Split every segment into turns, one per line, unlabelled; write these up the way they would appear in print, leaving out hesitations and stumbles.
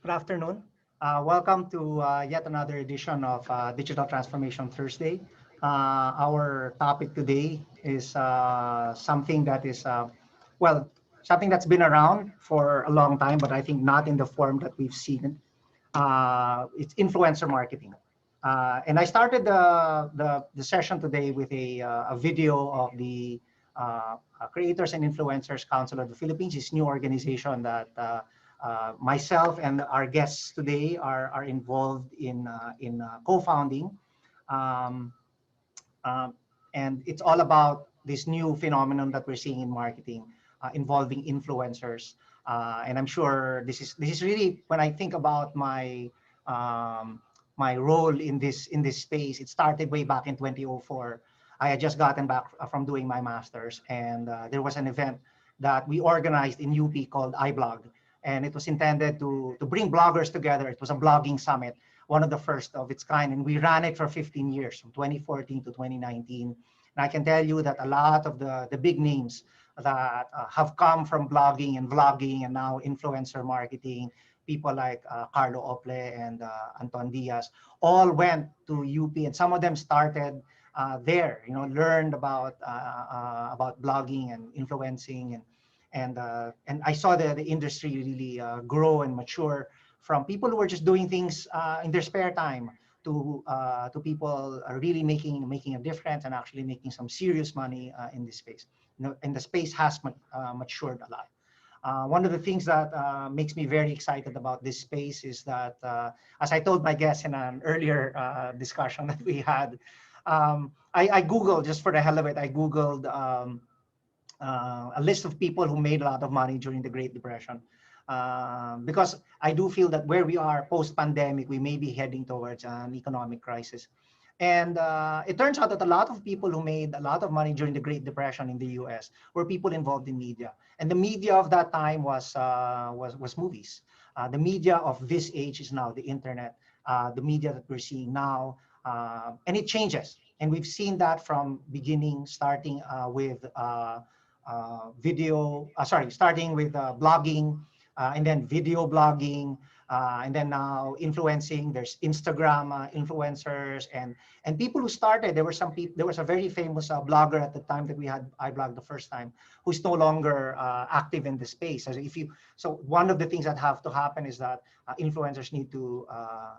Good afternoon. Welcome to yet another edition of Digital Transformation Thursday. Our topic today is something that is, well, something that's been around for a long time, but I think not in the form that we've seen it. It's influencer marketing. And I started the session today with a video of the Creators and Influencers Council of the Philippines, this new organization that myself and our guests today are involved in co-founding. Um, um, and it's all about this new phenomenon that we're seeing in marketing involving influencers. And I'm sure this is really when I think about um, my role in this space. It started way back in 2004. I had just gotten back from doing my master's, and there was an event that we organized in UP called iBlog, and it was intended to bring bloggers together. It was a blogging summit, one of the first of its kind, and we ran it for 15 years, from 2014 to 2019. And I can tell you that a lot of the big names that have come from blogging and vlogging and now influencer marketing, people like Carlo Ople and Anton Diaz, all went to UP, and some of them started there, learned about blogging and influencing, and I saw the industry really grow and mature from people who were just doing things in their spare time to people really making a difference and actually making some serious money in this space. And the space has matured a lot. One of the things that makes me very excited about this space is that, as I told my guests in an earlier discussion that we had, I Googled, just for the hell of it, I Googled a list of people who made a lot of money during the Great Depression. Because I do feel that where we are post-pandemic, we may be heading towards an economic crisis. And it turns out that a lot of people who made a lot of money during the Great Depression in the U.S. were people involved in media. And the media of that time was movies. The media of this age is now the internet, the media that we're seeing now, and it changes. And we've seen that from beginning, starting with starting with blogging, and then video blogging, and then now influencing. There's Instagram influencers and people who started. There were some people. There was a very famous blogger at the time that we had iBlog the first time, who's no longer active in the space. So one of the things that have to happen is that influencers need to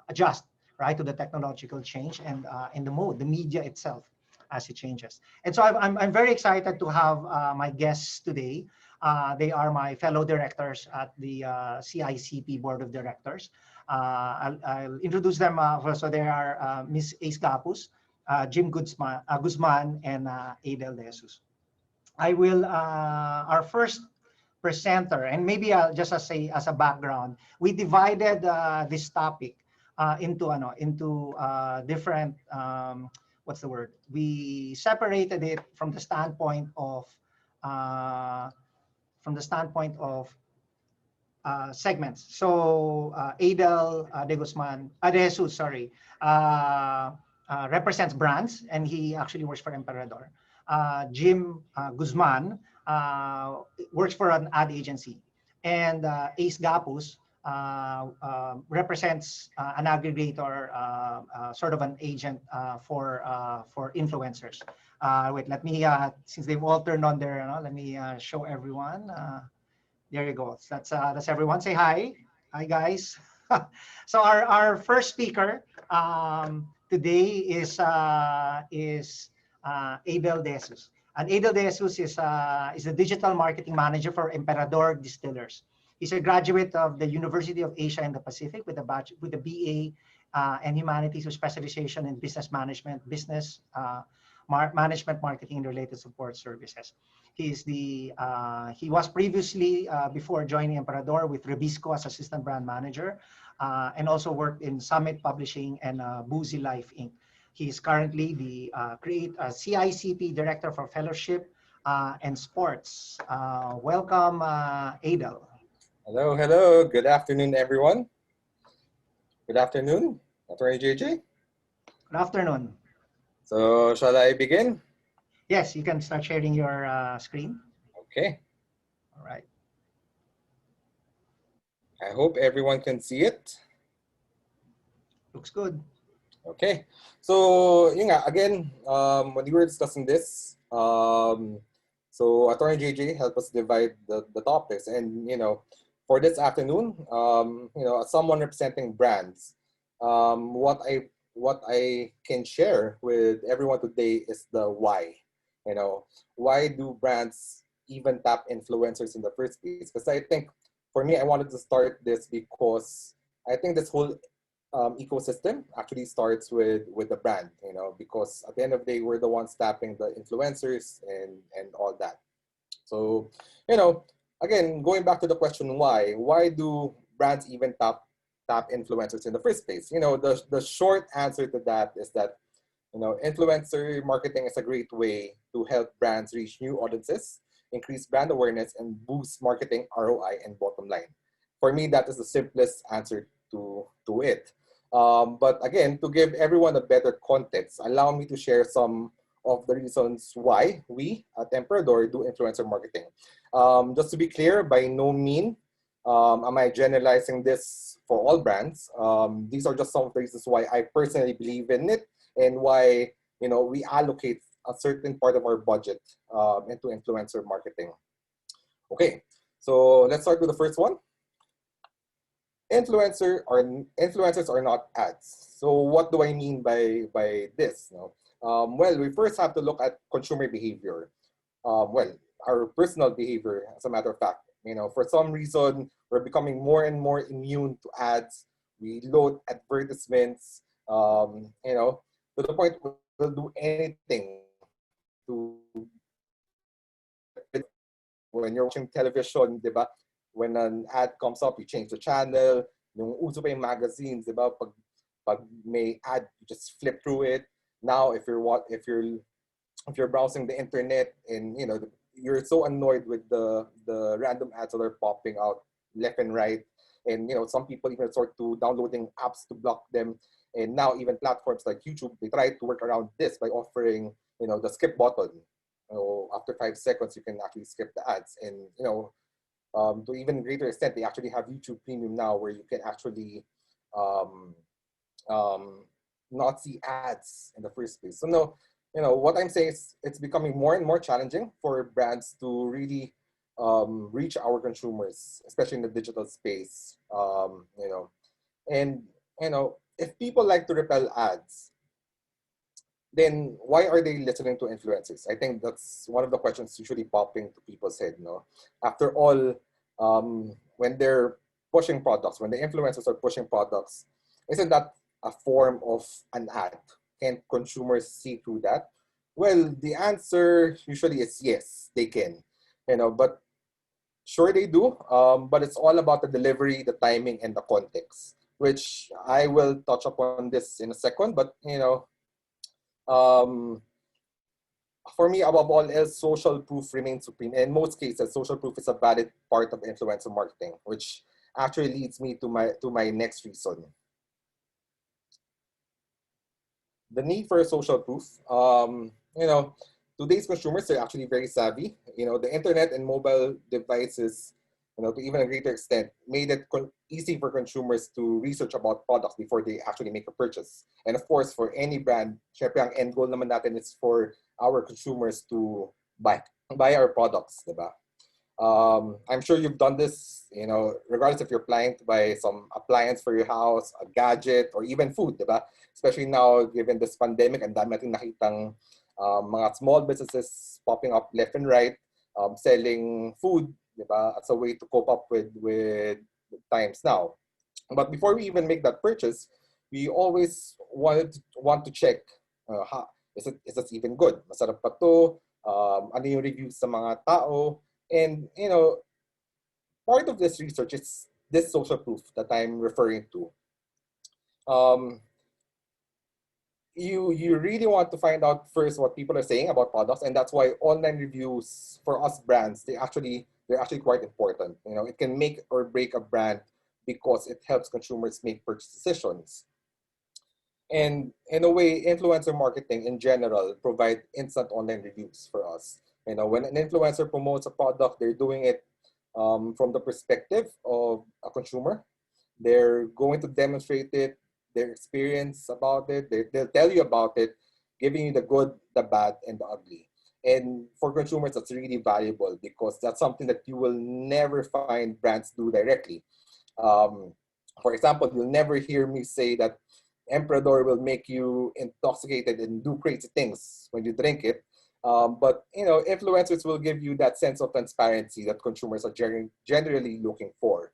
adjust, right, to the technological change and in the media itself as it changes. And so I'm very excited to have my guests today. They are my fellow directors at the CICP Board of Directors. I'll introduce them. So they are Ms. Ace Gapus, Jim Guzman, and Adel De Jesus. Our first presenter, and maybe just as a background, we divided this topic into different, what's the word? We separated it from the standpoint of uh, segments. So Adel De Jesus, sorry, represents brands, and he actually works for Emperador. Jim Guzman works for an ad agency, and Ace Gapus represents an aggregator, sort of an agent for influencers. Wait, let me, since they've all turned on their, let me show everyone. There you go. That's everyone. Say hi. Hi, guys. So our first speaker today is Adel De Jesus. And Adel De Jesus is the digital marketing manager for Emperador Distillers. He's a graduate of the University of Asia and the Pacific with a BA and humanities with specialization in business management, management, marketing, and related support services. He was previously, before joining Emperador, with Rebisco as assistant brand manager, and also worked in Summit Publishing and Boozy Life Inc. He is currently the CICP Director for Fellowship and Sports. Welcome, Adel.
Hello, hello. Good afternoon, everyone. Good afternoon, Attorney JJ.
Good afternoon.
So, shall I begin?
Yes, you can start sharing your screen.
Okay.
All right.
I hope everyone can see it.
Looks good.
Okay. So, yun nga, again, when we were discussing this, so Attorney JJ helped us divide the topics. And, for this afternoon, as someone representing brands, what I can share with everyone today is the why. Why do brands even tap influencers in the first place? Because I think, for me, I wanted to start this because I think this whole ecosystem actually starts with the brand, because at the end of the day, we're the ones tapping the influencers and all that. So, you know, again, going back to the question why do brands even tap influencers in the first place? The short answer to that is that influencer marketing is a great way to help brands reach new audiences, increase brand awareness, and boost marketing ROI and bottom line. For me, that is the simplest answer to it. But again, to give everyone a better context, allow me to share some of the reasons why we at Emperador do influencer marketing. Just to be clear, by no mean am I generalizing this for all brands. These are just some of the reasons why I personally believe in it and why we allocate a certain part of our budget into influencer marketing. Okay, so let's start with the first one. Influencers are not ads. So what do I mean by this? Well, we first have to look at consumer behavior. Well, our personal behavior, as a matter of fact. For some reason, we're becoming more and more immune to ads. We load advertisements. To the point we'll do anything to when you're watching television, diba? When an ad comes up, you change the channel. Yung uso pa yung magazines, diba? Pag may ad, you just flip through it. Now, if you're browsing the internet and you're so annoyed with the random ads that are popping out left and right, and some people even resort to downloading apps to block them. And now even platforms like YouTube, they try to work around this by offering the skip button. After 5 seconds, you can actually skip the ads. And to even greater extent, they actually have YouTube Premium now, where you can actually um, not see ads in the first place. So no, what I'm saying is it's becoming more and more challenging for brands to really reach our consumers, especially in the digital space. And if people like to repel ads, then why are they listening to influencers? I think that's one of the questions usually popping to people's head. After all, when they're pushing products, when the influencers are pushing products, isn't that a form of an ad? Can consumers see through that? Well, the answer usually is yes, they can. But sure they do. But it's all about the delivery, the timing, and the context, which I will touch upon this in a second. But um, for me, above all else, social proof remains supreme. In most cases, social proof is a valid part of influencer marketing, which actually leads me to my next reason. The need for social proof. Today's consumers are actually very savvy. The internet and mobile devices, to even a greater extent, made it easy for consumers to research about products before they actually make a purchase. And of course, for any brand, syempre ang end goal naman natin is for our consumers to buy our products, diba? I'm sure you've done this, regardless if you're planning to buy some appliance for your house, a gadget, or even food, diba? Especially now, given this pandemic, and dami natin nakitang mga small businesses popping up left and right, selling food, diba? As a way to cope up with times now. But before we even make that purchase, we always want to check, is it even good? Masarap pa to? Ano yung reviews sa mga tao? And part of this research is this social proof that I'm referring to. You really want to find out first what people are saying about products, and that's why online reviews for us brands, they're actually quite important. It can make or break a brand because it helps consumers make purchase decisions. And in a way, influencer marketing in general provide instant online reviews for us. When an influencer promotes a product, they're doing it from the perspective of a consumer. They're going to demonstrate it, their experience about it. They'll tell you about it, giving you the good, the bad, and the ugly. And for consumers, that's really valuable because that's something that you will never find brands do directly. Um, for example, you'll never hear me say that Emperador will make you intoxicated and do crazy things when you drink it. But influencers will give you that sense of transparency that consumers are generally looking for.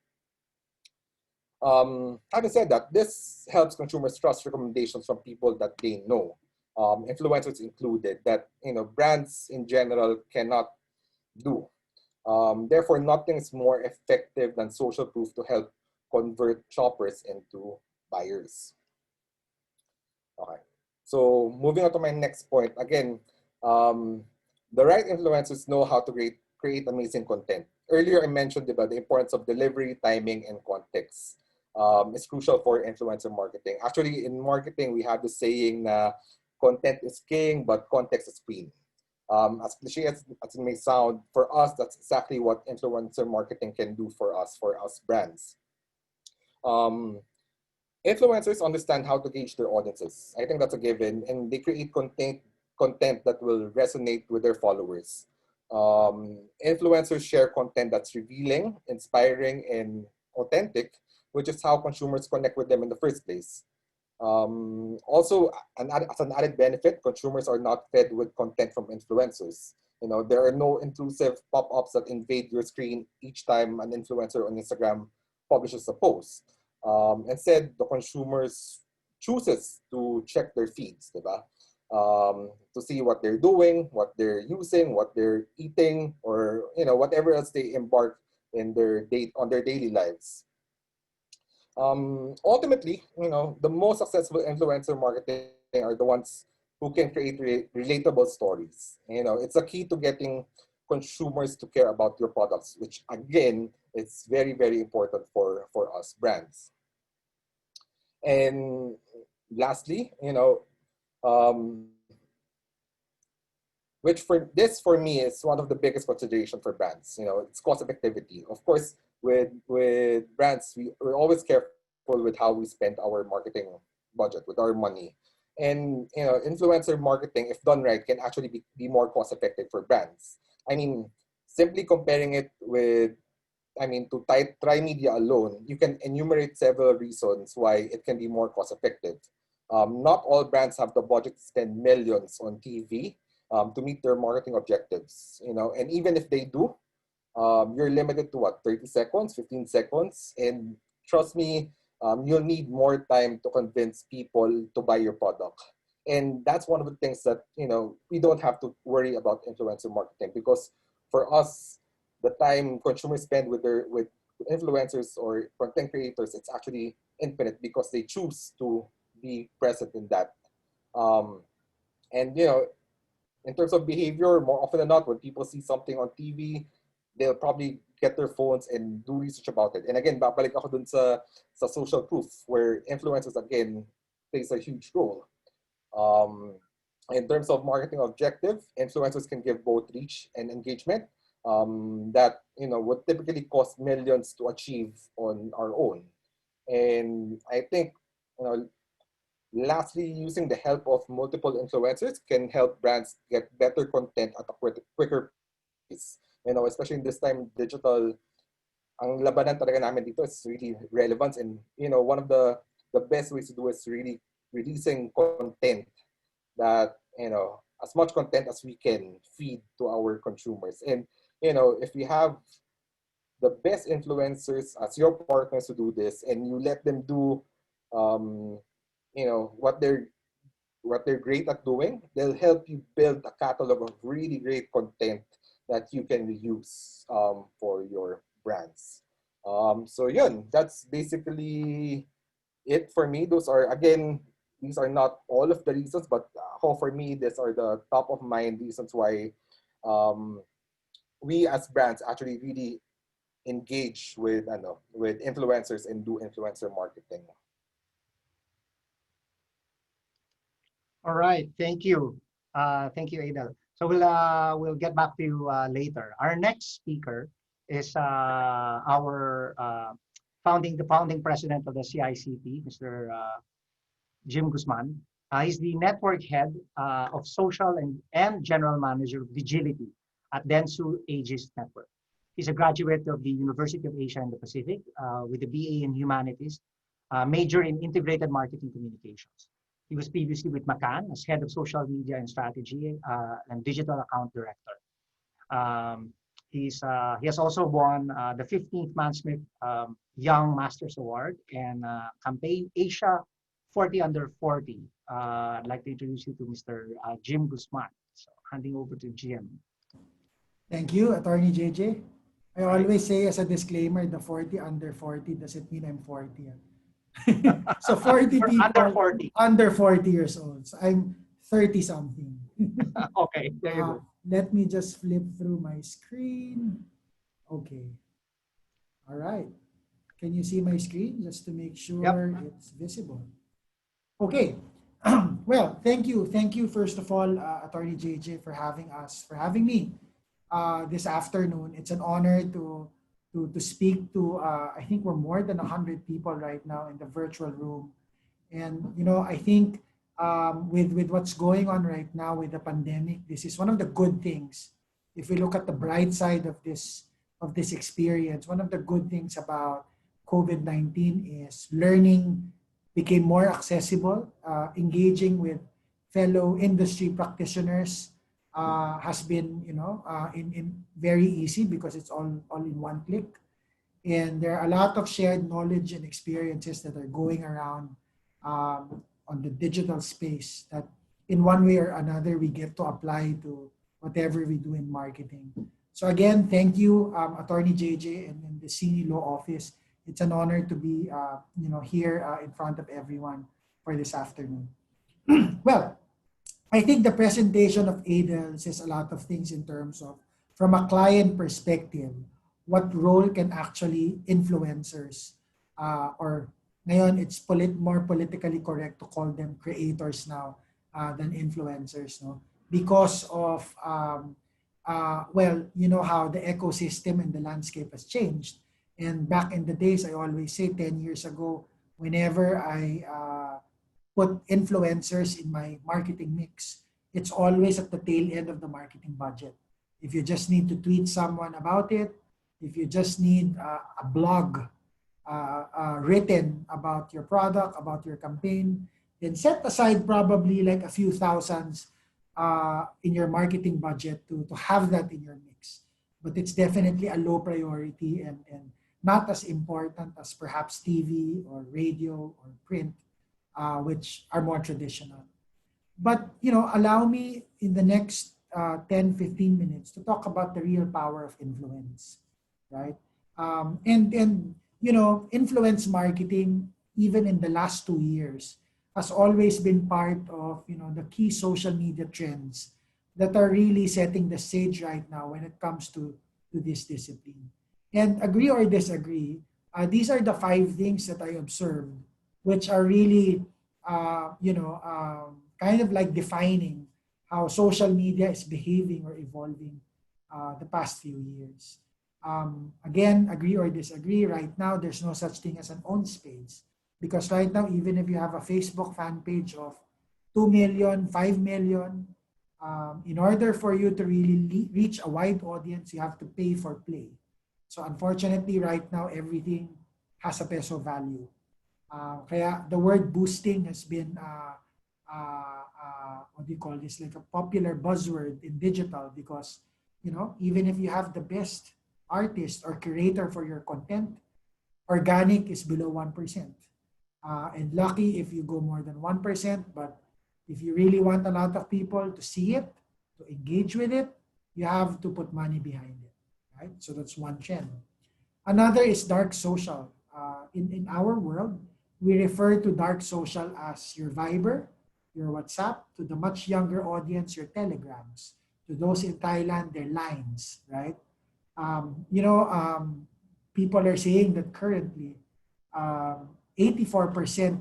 Having said that, this helps consumers trust recommendations from people that they know, influencers included, that brands in general cannot do. Therefore, nothing is more effective than social proof to help convert shoppers into buyers. Okay. So moving on to my next point, again, um, the right influencers know how to create amazing content. Earlier, I mentioned about the importance of delivery, timing, and context. It's crucial for influencer marketing. Actually, in marketing, we have the saying na content is king, but context is queen. As cliche as it may sound, for us, that's exactly what influencer marketing can do for us brands. Um, Influencers understand how to gauge their audiences. I think that's a given, and they create content that will resonate with their followers. Influencers share content that's revealing, inspiring, and authentic, which is how consumers connect with them in the first place. Also, as an added benefit, consumers are not fed with content from influencers. There are no intrusive pop-ups that invade your screen each time an influencer on Instagram publishes a post. Instead, the consumers chooses to check their feeds, diba? To see what they're doing, what they're using, what they're eating, or whatever else they embark in their daily lives. Ultimately, the most successful influencer marketing are the ones who can create relatable stories. It's a key to getting consumers to care about your products, which again, it's very, very important for us brands. And lastly, um, which for me is one of the biggest consideration for brands. It's cost effectivity. Of course, with brands, we're always careful with how we spend our marketing budget with our money. And influencer marketing, if done right, can actually be more cost effective for brands. I mean, simply comparing it with to try media alone, you can enumerate several reasons why it can be more cost effective. Not all brands have the budget to spend millions on TV to meet their marketing objectives. And even if they do, you're limited to what, 30 seconds, 15 seconds, and trust me, you'll need more time to convince people to buy your product. And that's one of the things that we don't have to worry about influencer marketing, because for us, the time consumers spend with influencers or content creators, it's actually infinite because they choose to be present in that. Um, and in terms of behavior, more often than not, when people see something on TV, they'll probably get their phones and do research about it. And again, babalik ako dun sa social proof, where influencers again plays a huge role. Um, in terms of marketing objective, influencers can give both reach and engagement that would typically cost millions to achieve on our own. And I think lastly, using the help of multiple influencers can help brands get better content at a quicker pace. Especially in this time, digital, ang labanan talaga namin dito is really relevance. And, one of the best ways to do is really releasing content that, as much content as we can feed to our consumers. And, if we have the best influencers as your partners to do this, and you let them do, um, what they're great at doing, they'll help you build a catalog of really great content that you can use for your brands. So yun, that's basically it for me. These are not all of the reasons, but for me, these are the top of mind reasons why um, we as brands actually really engage with influencers and do influencer marketing.
All right, thank you, Adel. So we'll get back to you later. Our next speaker is our the founding president of the CICT, Mr. Jim Guzman. He's the network head of social and general manager of Vigility at Dentsu Aegis Network. He's a graduate of the University of Asia and the Pacific with a BA in Humanities, major in integrated marketing communications. He was previously with McCann as head of social media and strategy and digital account director. Um, he has also won the 15th Mansmith Young Masters Award and campaign Asia 40 under 40. I'd like to introduce you to Mr. Jim Guzman. So handing over to Jim.
Thank you, Attorney JJ. I
Right.
always say as a disclaimer, the 40 under 40 doesn't mean I'm 40. So 40
You're
people
under 40.
under 40 years old. So I'm 30 something.
Okay, there you go.
Let me just flip through my screen. Okay. All right. Can you see my screen just to make sure it's visible? Okay. Well, thank you. Thank you, first of all, Attorney JJ, for having me this afternoon. It's an honor to speak to, I think we're more than 100 people right now in the virtual room. And, I think with what's going on right now with the pandemic, this is one of the good things. If we look at the bright side of this experience, one of the good things about COVID-19 is learning became more accessible. Engaging with fellow industry practitioners has been, in very easy because it's all in one click. And there are a lot of shared knowledge and experiences that are going around on the digital space that in one way or another we get to apply to whatever we do in marketing. So again, thank you, Attorney JJ and the CNE Law Office. It's an honor to be here in front of everyone for this afternoon. Well, I think the presentation of Adel says a lot of things in terms of, from a client perspective, what role can actually influencers or ngayon it's more politically correct to call them creators now than influencers, no? Because of you know how the ecosystem and the landscape has changed. And back in the days, I always say 10 years ago, whenever I put influencers in my marketing mix, it's always at the tail end of the marketing budget. If you just need to tweet someone about it, if you just need a blog written about your product, about your campaign, then set aside probably like a few thousands in your marketing budget to have that in your mix. But it's definitely a low priority and not as important as perhaps TV or radio or print, which are more traditional. But, allow me in the next 10, 15 minutes to talk about the real power of influence, right? Influence marketing, even in the last 2 years, has always been part of, the key social media trends that are really setting the stage right now when it comes to this discipline. And agree or disagree, these are the 5 things that I observed, which are really, kind of like defining how social media is behaving or evolving the past few years. Again, agree or disagree, right now, there's no such thing as an own space. Because right now, even if you have a Facebook fan page of 2 million, 5 million, in order for you to really reach a wide audience, you have to pay for play. So unfortunately, right now, everything has a peso value. Kaya the word boosting has been, what do you call this, like a popular buzzword in digital because, even if you have the best artist or curator for your content, organic is below 1%. And lucky if you go more than 1%, but if you really want a lot of people to see it, to engage with it, you have to put money behind it, right? So that's one trend. Another is dark social. In our world, we refer to dark social as your Viber, your WhatsApp, to the much younger audience, your Telegrams, to those in Thailand, their lines, right? People are saying that currently 84%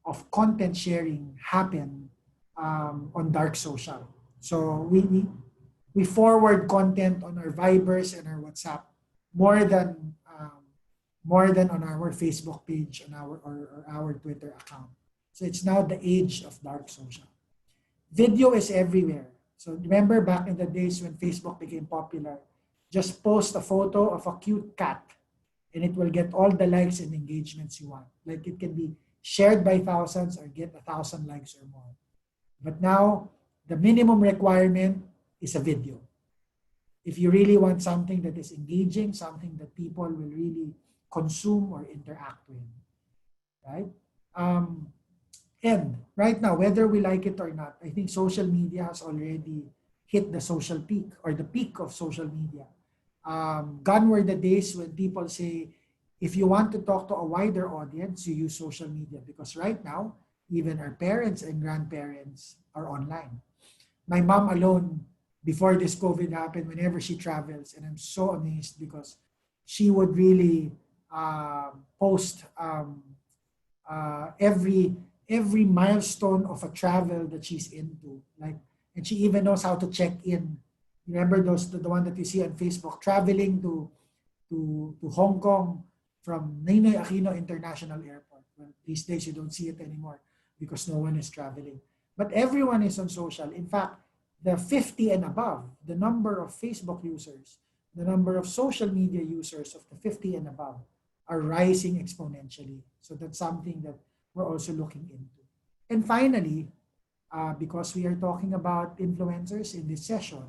of content sharing happen on dark social. So we forward content on our Vibers and our WhatsApp more than more than on our Facebook page on or our Twitter account. So it's now the age of dark social. Video is everywhere. So remember back in the days when Facebook became popular, just post a photo of a cute cat and it will get all the likes and engagements you want. Like it can be shared by thousands or get 1,000 likes or more. But now the minimum requirement is a video. If you really want something that is engaging, something that people will really consume or interact with, right? Um, and right now, whether we like it or not, I think social media has already hit the social peak or the peak of social media. Gone were the days when people say, if you want to talk to a wider audience, you use social media because right now, even our parents and grandparents are online. My mom alone, before this COVID happened, whenever she travels, and I'm so amazed because she would really post every milestone of a travel that she's into. Like, and she even knows how to check in. Remember those the one that you see on Facebook, traveling to Hong Kong from Ninoy Aquino International Airport. Well, these days you don't see it anymore because no one is traveling. But everyone is on social. In fact, the 50 and above, the number of Facebook users, the number of social media users of the 50 and above are rising exponentially. So that's something that we're also looking into. And finally, because we are talking about influencers in this session,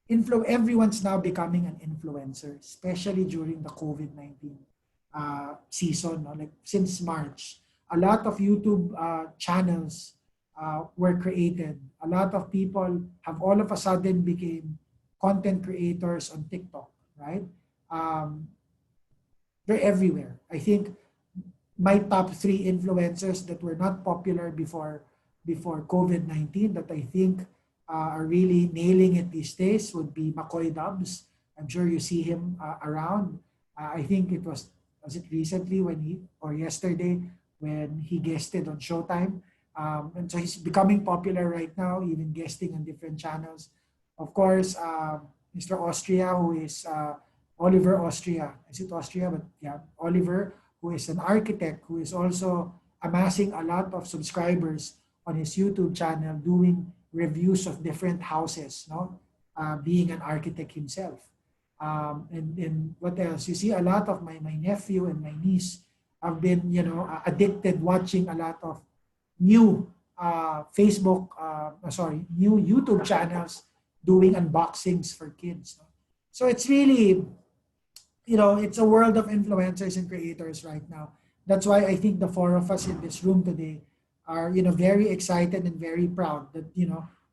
everyone's now becoming an influencer, especially during the COVID-19 season. No? Like since March, a lot of YouTube channels were created. A lot of people have all of a sudden became content creators on TikTok, right? Um, they're everywhere. I think my top three influencers that were not popular before COVID-19 that I think are really nailing it these days would be McCoy Dubs. I'm sure you see him around. I think was it recently when he or yesterday when he guested on Showtime. And so he's becoming popular right now, even guesting on different channels. Of course, Mr. Austria, who is Oliver Austria. Is it Austria? But yeah, Oliver, who is an architect, who is also amassing a lot of subscribers on his YouTube channel, doing reviews of different houses, no? Being an architect himself. And what else? You see a lot of my nephew and my niece have been, addicted watching a lot of new new YouTube channels doing unboxings for kids. No? So it's really, it's a world of influencers and creators right now. That's why I think the four of us in this room today are, very excited and very proud that,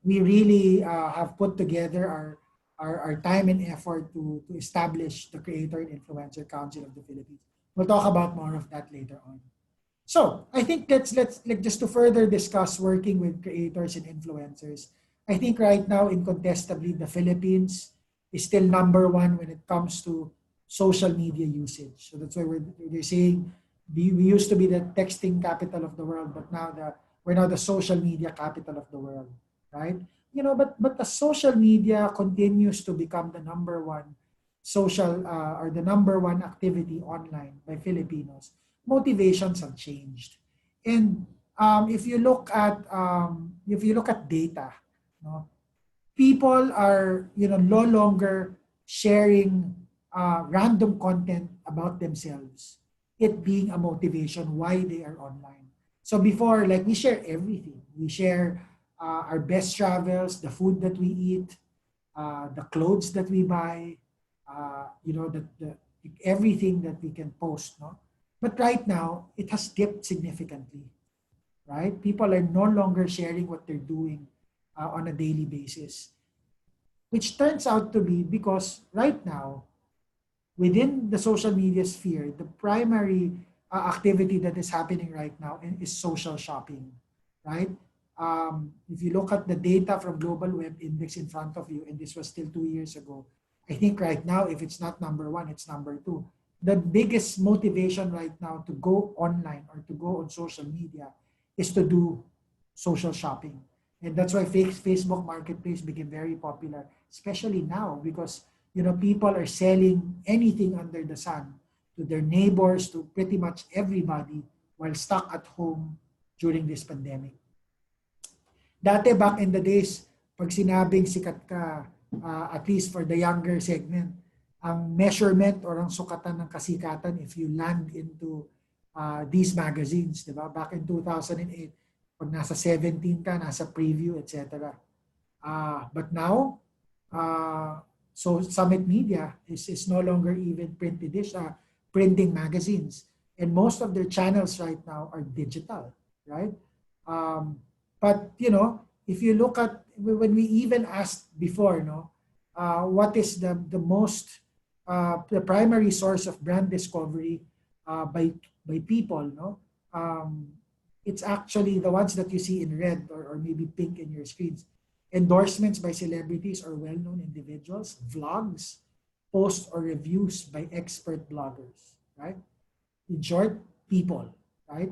we really have put together our time and effort to establish the Creator and Influencer Council of the Philippines. We'll talk about more of that later on. So I think let's like just to further discuss working with creators and influencers. I think right now, incontestably, the Philippines is still number one when it comes to social media usage. So that's why we're saying we used to be the texting capital of the world, but now we're now the social media capital of the world, right? But the social media continues to become the number one social or the number one activity online by Filipinos. Motivations have changed, and if you look at data, no, people are no longer sharing random content about themselves, it being a motivation why they are online. So before, like, we share everything. We share our best travels, the food that we eat, the clothes that we buy, the everything that we can post. No, but right now it has dipped significantly. Right, people are no longer sharing what they're doing on a daily basis, which turns out to be because right now, within the social media sphere, the primary activity that is happening right now is social shopping, right? If you look at the data from Global Web Index in front of you, and this was still 2 years ago, I think right now, if it's not number one, it's number two. The biggest motivation right now to go online or to go on social media is to do social shopping. And that's why Facebook Marketplace became very popular, especially now because people are selling anything under the sun to their neighbors, to pretty much everybody while stuck at home during this pandemic. Dati back in the days, pag sinabing sikat ka, at least for the younger segment, ang measurement or ang sukatan ng kasikatan if you land into these magazines, di ba? Back in 2008, pag nasa 17 ka, nasa preview, etc. But now, so Summit Media is no longer even printing magazines. And most of their channels right now are digital, right? But, if you look at, when we even asked before, what is the primary source of brand discovery by people, it's actually the ones that you see in red or maybe pink in your screens. Endorsements by celebrities or well-known individuals, vlogs, posts or reviews by expert bloggers, right? In short, people, right?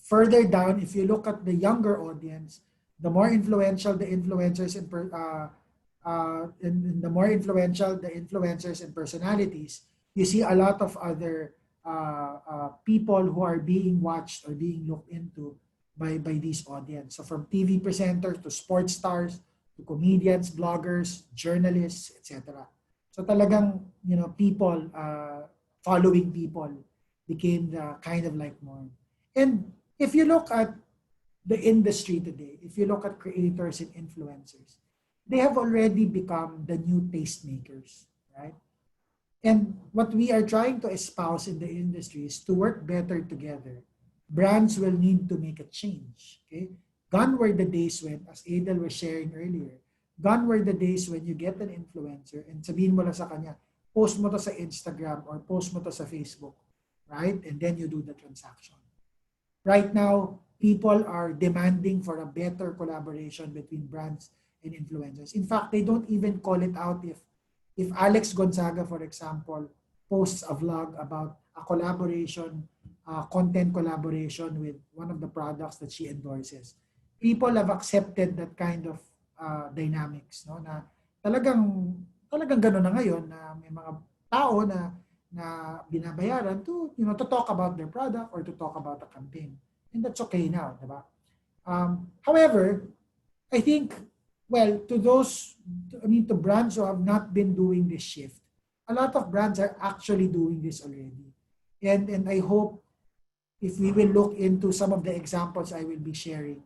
Further down, if you look at the younger audience, the more influential the influencers and the more influential the influencers and personalities, you see a lot of other people who are being watched or being looked into by these audience. So from TV presenters to sports stars to comedians, bloggers, journalists, etc. So talagang, people, following people became the kind of like norm. And if you look at the industry today, if you look at creators and influencers, they have already become the new tastemakers, right? And what we are trying to espouse in the industry is to work better together. Brands will need to make a change, okay? Gone were the days when, as Adel was sharing earlier, gone were the days when you get an influencer and sabihin mo lang sa kanya, post mo to sa Instagram or post mo to sa Facebook, right? And then you do the transaction. Right now, people are demanding for a better collaboration between brands and influencers. In fact, they don't even call it out if Alex Gonzaga, for example, posts a vlog about a collaboration, content collaboration with one of the products that she endorses. People have accepted that kind of dynamics, no? Na talagang gano'n na ngayon na may mga tao na binabayaran to talk about their product or to talk about a campaign. And that's okay now, diba? However, I think, well, to brands who have not been doing this shift, a lot of brands are actually doing this already. And I hope if we will look into some of the examples I will be sharing,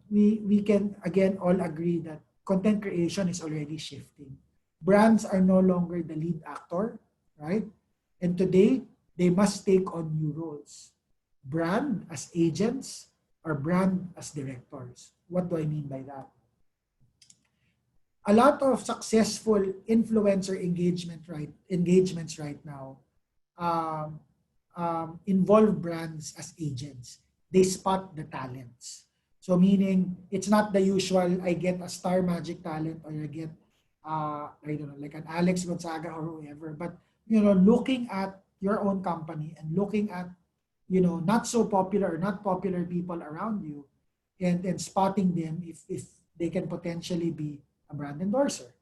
we can again all agree that content creation is already shifting. Brands are no longer the lead actor, right? And today, they must take on new roles. Brand as agents or brand as directors. What do I mean by that? A lot of successful influencer engagements right now involve brands as agents. They spot the talents. So meaning, it's not the usual, I get a Star Magic talent or I get, I don't know, like an Alex Gonzaga or whoever, but, looking at your own company and looking at, not so popular or not popular people around you and spotting them if they can potentially be a brand endorser.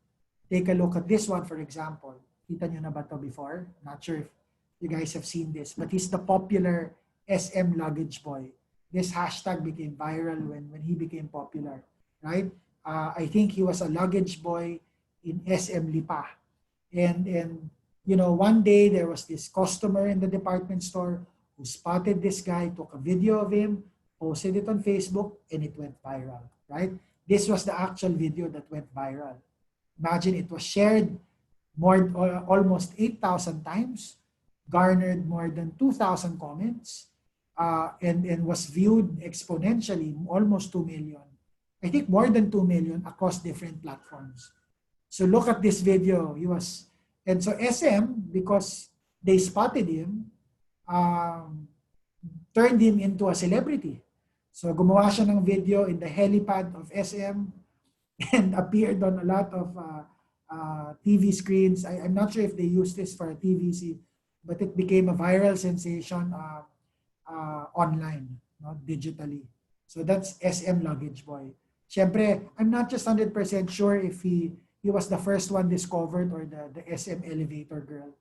Take a look at this one, for example. Kita nyo na ba to before? Not sure if you guys have seen this, but he's the popular SM luggage boy. This hashtag became viral when he became popular, right? I think he was a luggage boy in SM Lipa. And one day there was this customer in the department store who spotted this guy, took a video of him, posted it on Facebook, and it went viral, right? This was the actual video that went viral. Imagine it was shared almost 8,000 times, garnered more than 2,000 comments, and was viewed exponentially, almost 2 million. I think more than 2 million across different platforms. So look at this video. And so SM, because they spotted him, turned him into a celebrity. So gumawa siya ng video in the helipad of SM and appeared on a lot of TV screens. I'm not sure if they used this for a TVC, but it became a viral sensation online, digitally. So that's SM Luggage Boy. Siyempre, I'm not just 100% sure if he he was the first one discovered, or the SM elevator girl.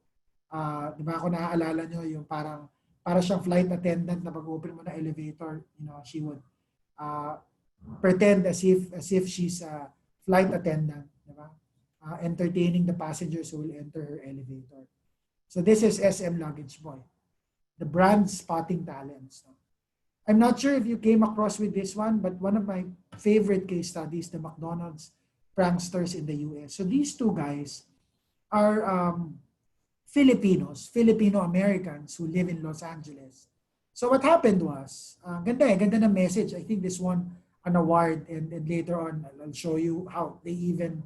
Di ba, kung naaalala nyo, yung para siyang flight attendant na pag-open mo na elevator, she would pretend as if she's a flight attendant, di ba? Entertaining the passengers who will enter her elevator. So this is SM Luggage Boy, the brand spotting talents. I'm not sure if you came across with this one, but one of my favorite case studies, the McDonald's pranksters in the US. So these two guys are Filipinos, Filipino-Americans who live in Los Angeles. So what happened was, ganda na message. I think this won an award, and later on I'll show you how they even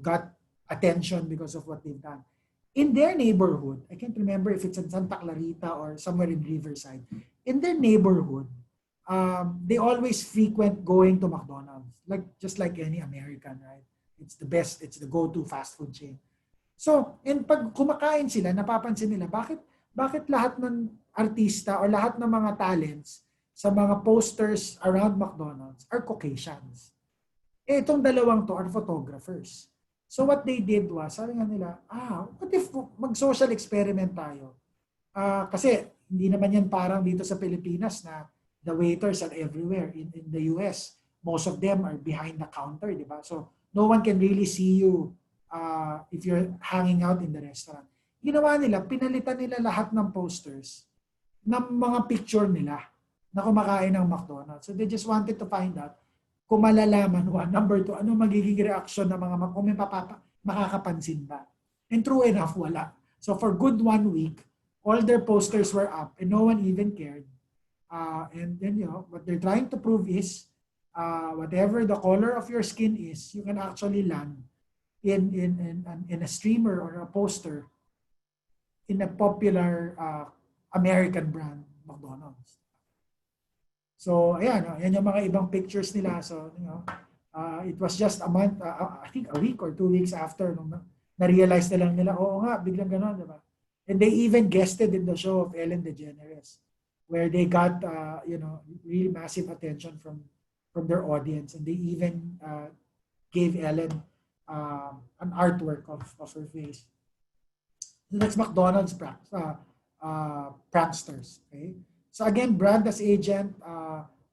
got attention because of what they've done. In their neighborhood, I can't remember if it's in Santa Clarita or somewhere in Riverside. In their neighborhood, they always frequent going to McDonald's, just like any American, right? It's the best, it's the go-to fast food chain. So, and pag kumakain sila, napapansin nila, bakit lahat ng artista o lahat ng mga talents sa mga posters around McDonald's are Caucasians? Itong dalawang to are photographers. So what they did was, sabi nga nila, what if mag-social experiment tayo? Kasi hindi naman yan parang dito sa Pilipinas na the waiters are everywhere. In the US, most of them are behind the counter, di ba? So no one can really see you if you're hanging out in the restaurant. Ginawa nila, pinalitan nila lahat ng posters ng mga picture nila na kumakain ng McDonald's. So they just wanted to find out kung malalaman, number two, ano magiging reaction ng mga kung may makakapansin ba. And true enough, wala. So for good 1 week, all their posters were up and no one even cared. And then, what they're trying to prove is, whatever the color of your skin is, you can actually land in a streamer or a poster in a popular American brand, McDonald's. So, ayan yung mga ibang pictures nila. So, it was just a month, I think a week or 2 weeks after, nung na-realize na lang nila, oo nga, biglang gano'n, diba? And they even guested in the show of Ellen DeGeneres, where they got, really massive attention from their audience. And they even gave Ellen an artwork of her face. So that's McDonald's pranksters, okay? So again, brand as agent,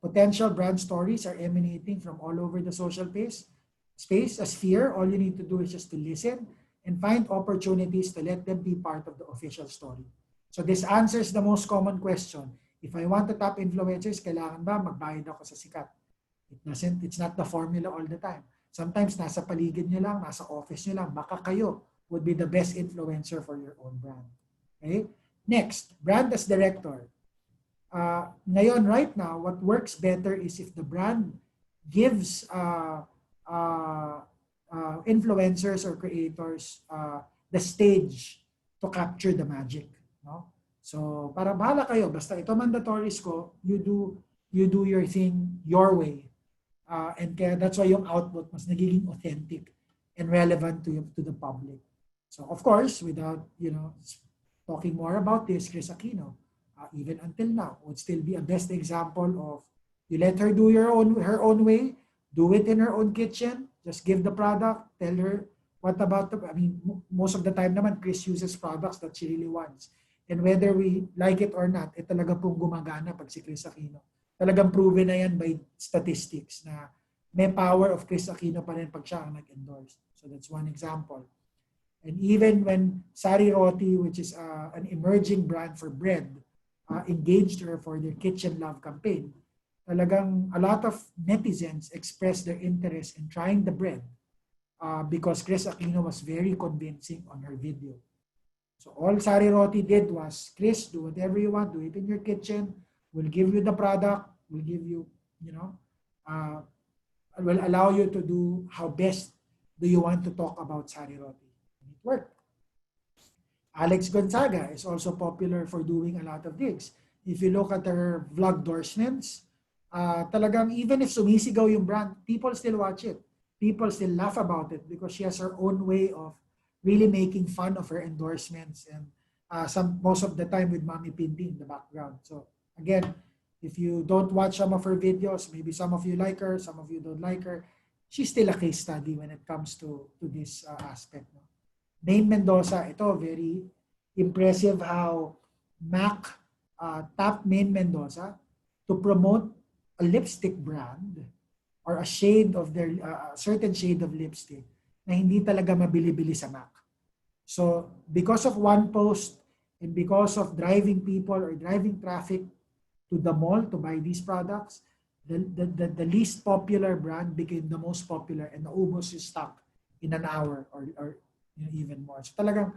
potential brand stories are emanating from all over the social space. As fear, all you need to do is just to listen and find opportunities to let them be part of the official story. So this answers the most common question. If I want to top influencers, kailangan ba magbayad ako sa sikat? It's not the formula all the time. Sometimes nasa paligid nyo lang, nasa office nyo lang, baka kayo would be the best influencer for your own brand. Okay? Next, brand as director. Ngayon, right now, what works better is if the brand gives influencers or creators the stage to capture the magic. No? So, para bahala kayo. Basta ito mandatories ko, you do your thing your way. And kaya that's why yung output mas nagiging authentic and relevant to the public. So, of course, without, talking more about this, Chris Aquino, even until now, would still be a best example of you let her do her own way, do it in her own kitchen, just give the product, tell her what about most of the time naman, Chris uses products that she really wants. And whether we like it or not, talaga pong gumagana pag si Chris Aquino. Talagang proven na yan by statistics na may power of Chris Aquino pa rin pag siya ang nag-endorse. So that's one example. And even when Sari Roti, which is an emerging brand for bread, engaged her for their Kitchen Love campaign, talagang a lot of netizens expressed their interest in trying the bread because Chris Aquino was very convincing on her video. So all Sari Roti did was, Chris, do whatever you want, do it in your kitchen, we'll give you the product, we'll give you, will allow you to do how best do you want to talk about Sari Roti. And it worked. Alex Gonzaga is also popular for doing a lot of gigs. If you look at her vlog endorsements, talagang even if sumisigaw yung brand, people still watch it. People still laugh about it because she has her own way of really making fun of her endorsements and most of the time with Mami Pinti in the background. So again, if you don't watch some of her videos, maybe some of you like her, some of you don't like her, she's still a case study when it comes to this aspect. No? Maine Mendoza, ito very impressive how MAC tapped Maine Mendoza to promote a lipstick brand or a shade of their certain shade of lipstick na hindi talaga mabili-bili sa MAC. So because of one post and because of driving people or driving traffic to the mall to buy these products, the least popular brand became the most popular and naubos yung stock in an hour or even more. So talagang,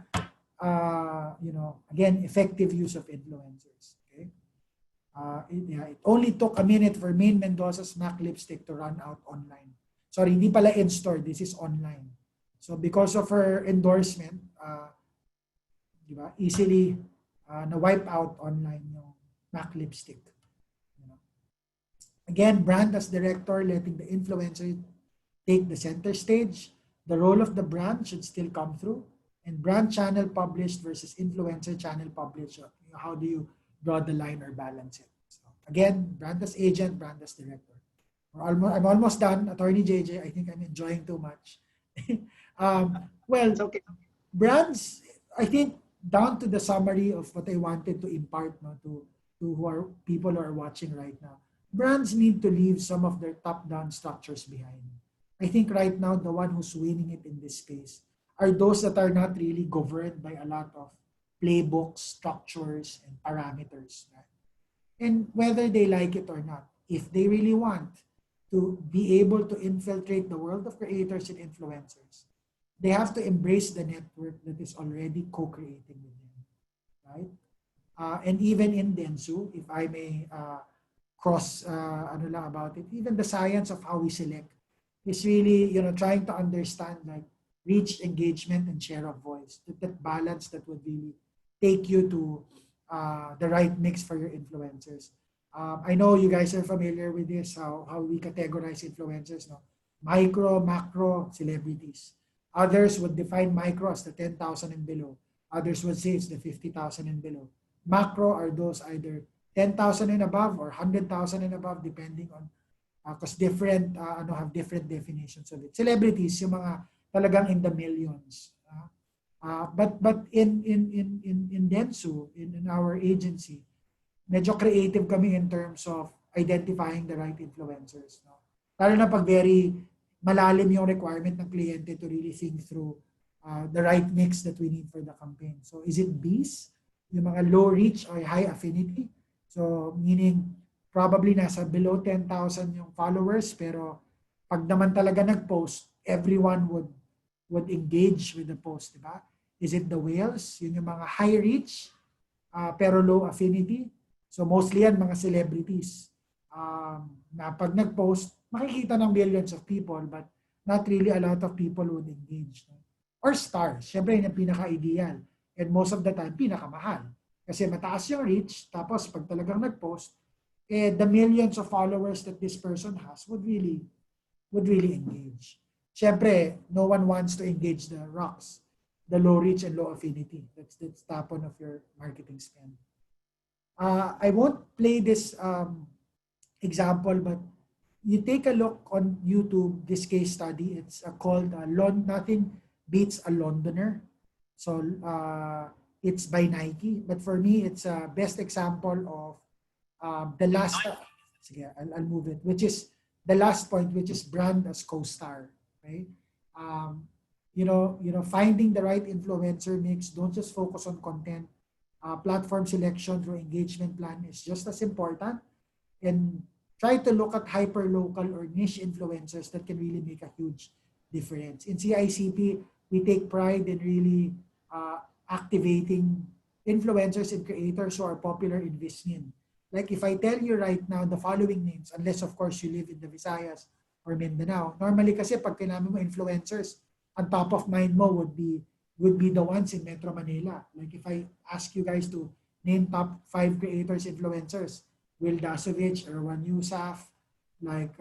again, effective use of influencers. Okay? It only took a minute for Maine Mendoza's MAC lipstick to run out online. Sorry, hindi pala in-store. This is online. So because of her endorsement, diba, easily na-wipe out online yung MAC lipstick. Again, brand as director, letting the influencer take the center stage. The role of the brand should still come through. And brand channel published versus influencer channel published. How do you draw the line or balance it? So again, brand as agent, brand as director. I'm almost done. Attorney JJ, I think I'm enjoying too much. Well,
It's okay.
brands, I think down to the summary of what I wanted to impart to who are people who are watching right now. Brands need to leave some of their top-down structures behind. I think right now, the one who's winning it in this space are those that are not really governed by a lot of playbooks, structures, and parameters. Right? And whether they like it or not, if they really want to be able to infiltrate the world of creators and influencers, they have to embrace the network that is already co-creating with them, right? And even in Dentsu, if I may cross about it, even the science of how we select is really, trying to understand like reach, engagement, and share of voice. That balance that would really take you to the right mix for your influencers. I know you guys are familiar with this, how we categorize influencers, no? Micro, macro, celebrities. Others would define micro as the 10,000 and below. Others would say it's the 50,000 and below. Macro are those either 10,000 and above or 100,000 and above, depending on, because different, have different definitions of it. Celebrities, yung mga talagang in the millions. But in Dentsu, in our agency, medyo creative kami in terms of identifying the right influencers. No? Lalo na pag very malalim yung requirement ng kliyente to really think through the right mix that we need for the campaign. So is it Bs? Yung mga low reach or high affinity? So meaning probably nasa below 10,000 yung followers, pero pag naman talaga nag-post, everyone would engage with the post, diba? Is it the whales? Yun yung mga high reach pero low affinity. So mostly yan mga celebrities na pag nag-post, makikita ng millions of people but not really a lot of people would engage. No? Or stars. Siyempre yun yung pinaka-ideal. And most of the time, pinakamahal. Kasi mataas yung reach, tapos pag talagang nag-post, the millions of followers that this person has would really engage. Siyempre, no one wants to engage the rocks, the low reach and low affinity. That's top one of your marketing spend. I won't play this example, but you take a look on YouTube, this case study. It's called Nothing Beats a Londoner. So it's by Nike. But for me, it's a best example of the last, I'll move it, which is the last point, which is brand as co-star. Okay? Finding the right influencer mix, don't just focus on content. Platform selection through engagement plan is just as important. And try to look at hyper-local or niche influencers that can really make a huge difference. In CICP, we take pride in really activating influencers and creators who are popular in Vismin. Like if I tell you right now the following names, unless of course you live in the Visayas or Mindanao, normally kasi pag kailangan mo influencers, on top of mind mo would be the ones in Metro Manila. Like if I ask you guys to name top 5 creators, influencers, Will Dasovich, Erwan Yusaf, like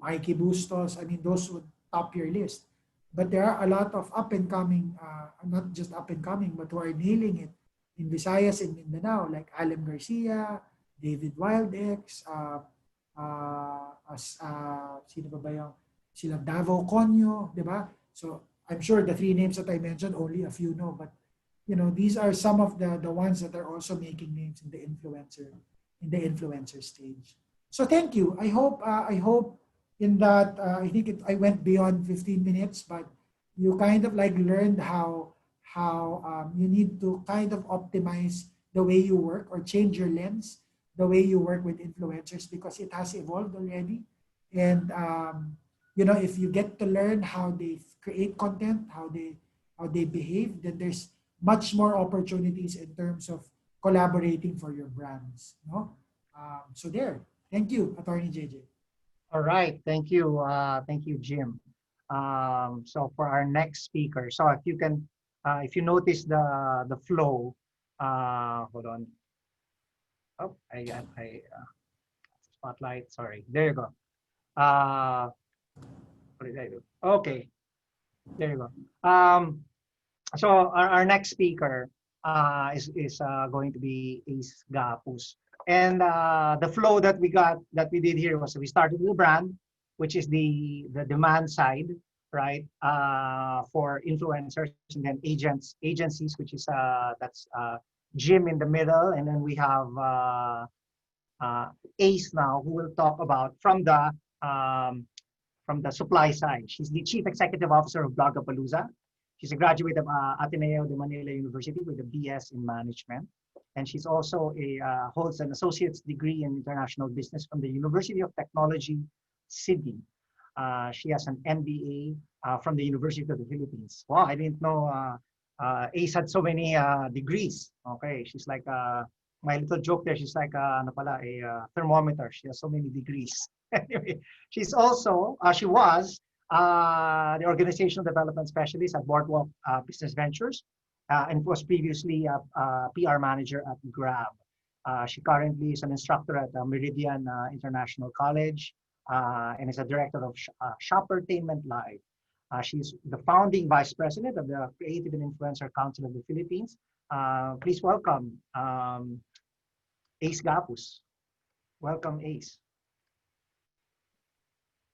Mikey Bustos, I mean, those would top your list. But there are a lot of up-and-coming, not just up-and-coming, but who are nailing it in Visayas and Mindanao, like Alem Garcia, David Wildex, sino ba yung sila Davao Conyo, di ba? So I'm sure the three names that I mentioned, only a few know, but these are some of the ones that are also making names in the influencer stage. So thank you. I hope in that I think I went beyond 15 minutes, but you kind of like learned how you need to kind of optimize the way you work or change your lens the way you work with influencers because it has evolved already. And if you get to learn how they create content, how they behave, then there's much more opportunities in terms of collaborating for your brands. No, so there. Thank you, Attorney JJ.
All right. Thank you. Thank you, Jim. So for our next speaker, so if you notice the flow, hold on. Oh, spotlight. Sorry. There you go. What did I do? Okay. There you go. So our next speaker is going to be Ace Gapus. And the flow that we did here was we started with the brand, which is the demand side, right? For influencers, and then agencies, which is that's Jim in the middle, and then we have Ace now, who will talk about from the supply side. She's the Chief Executive Officer of Blogapalooza. She's a graduate of Ateneo de Manila University with a BS in Management. And she's also holds an associate's degree in international business from the University of Technology, Sydney. She has an MBA from the University of the Philippines. Wow, I didn't know Ace had so many degrees. Okay, she's like my little joke there. She's like a thermometer. She has so many degrees. Anyway, she was the organizational development specialist at Boardwalk Business Ventures, and was previously a PR manager at Grab. She currently is an instructor at Meridian International College and is a director of Shoppertainment Live. She's the founding vice president of the Creative and Influencer Council of the Philippines. Please welcome Ace Gapus. Welcome, Ace.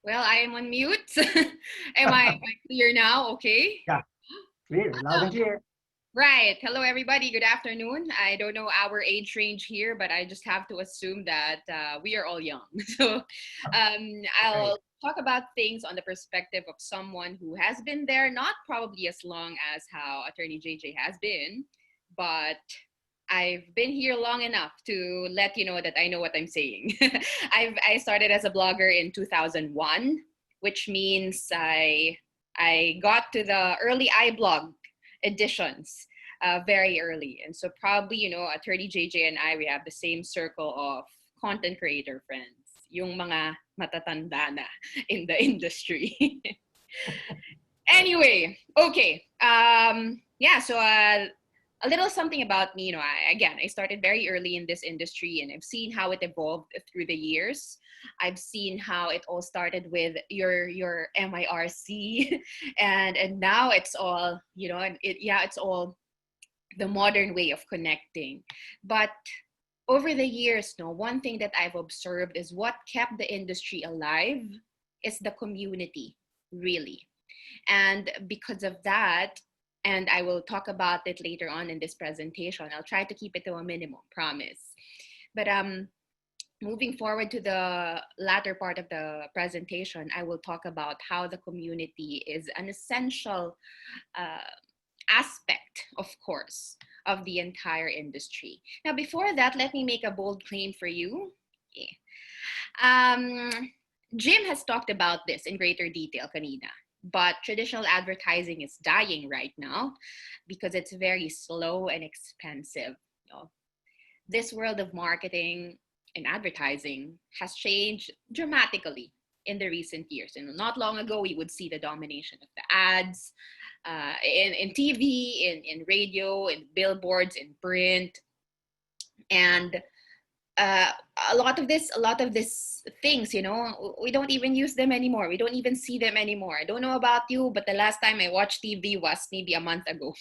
Well, I am on mute. Am I clear now? Okay.
Yeah, clear, loud and clear.
Right. Hello, everybody. Good afternoon. I don't know our age range here, but I just have to assume that we are all young. So I'll talk about things on the perspective of someone who has been there, not probably as long as how Attorney JJ has been, but I've been here long enough to let you know that I know what I'm saying. I started as a blogger in 2001, which means I got to the early iBlog editions very early. And so probably, Attorney JJ and I, we have the same circle of content creator friends, yung mga matatanda na in the industry. Anyway, okay. So a little something about me, I started very early in this industry and I've seen how it evolved through the years. I've seen how it all started with your MIRC and now it's all, it's all the modern way of connecting. But over the years, one thing that I've observed is what kept the industry alive is the community, really. And because of that, and I will talk about it later on in this presentation. I'll try to keep it to a minimum, promise. But moving forward to the latter part of the presentation, I will talk about how the community is an essential aspect, of course, of the entire industry. Now, before that, let me make a bold claim for you. Jim has talked about this in greater detail kanina. But traditional advertising is dying right now because it's very slow and expensive. This world of marketing and advertising has changed dramatically in the recent years. And not long ago, we would see the domination of the ads in TV, in radio, in billboards, in print. And a lot of these things, we don't even use them anymore. We don't even see them anymore. I don't know about you, but the last time I watched TV was maybe a month ago.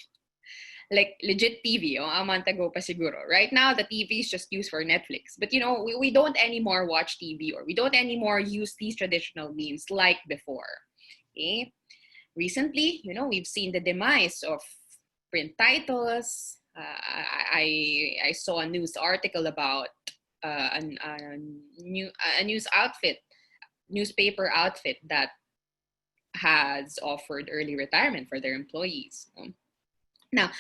Like legit TV, a month ago pa siguro. Right now, the TV is just used for Netflix. But we don't anymore watch TV or we don't anymore use these traditional means like before. Okay. Recently, we've seen the demise of print titles. I saw a news article about a newspaper outfit that has offered early retirement for their employees. Now,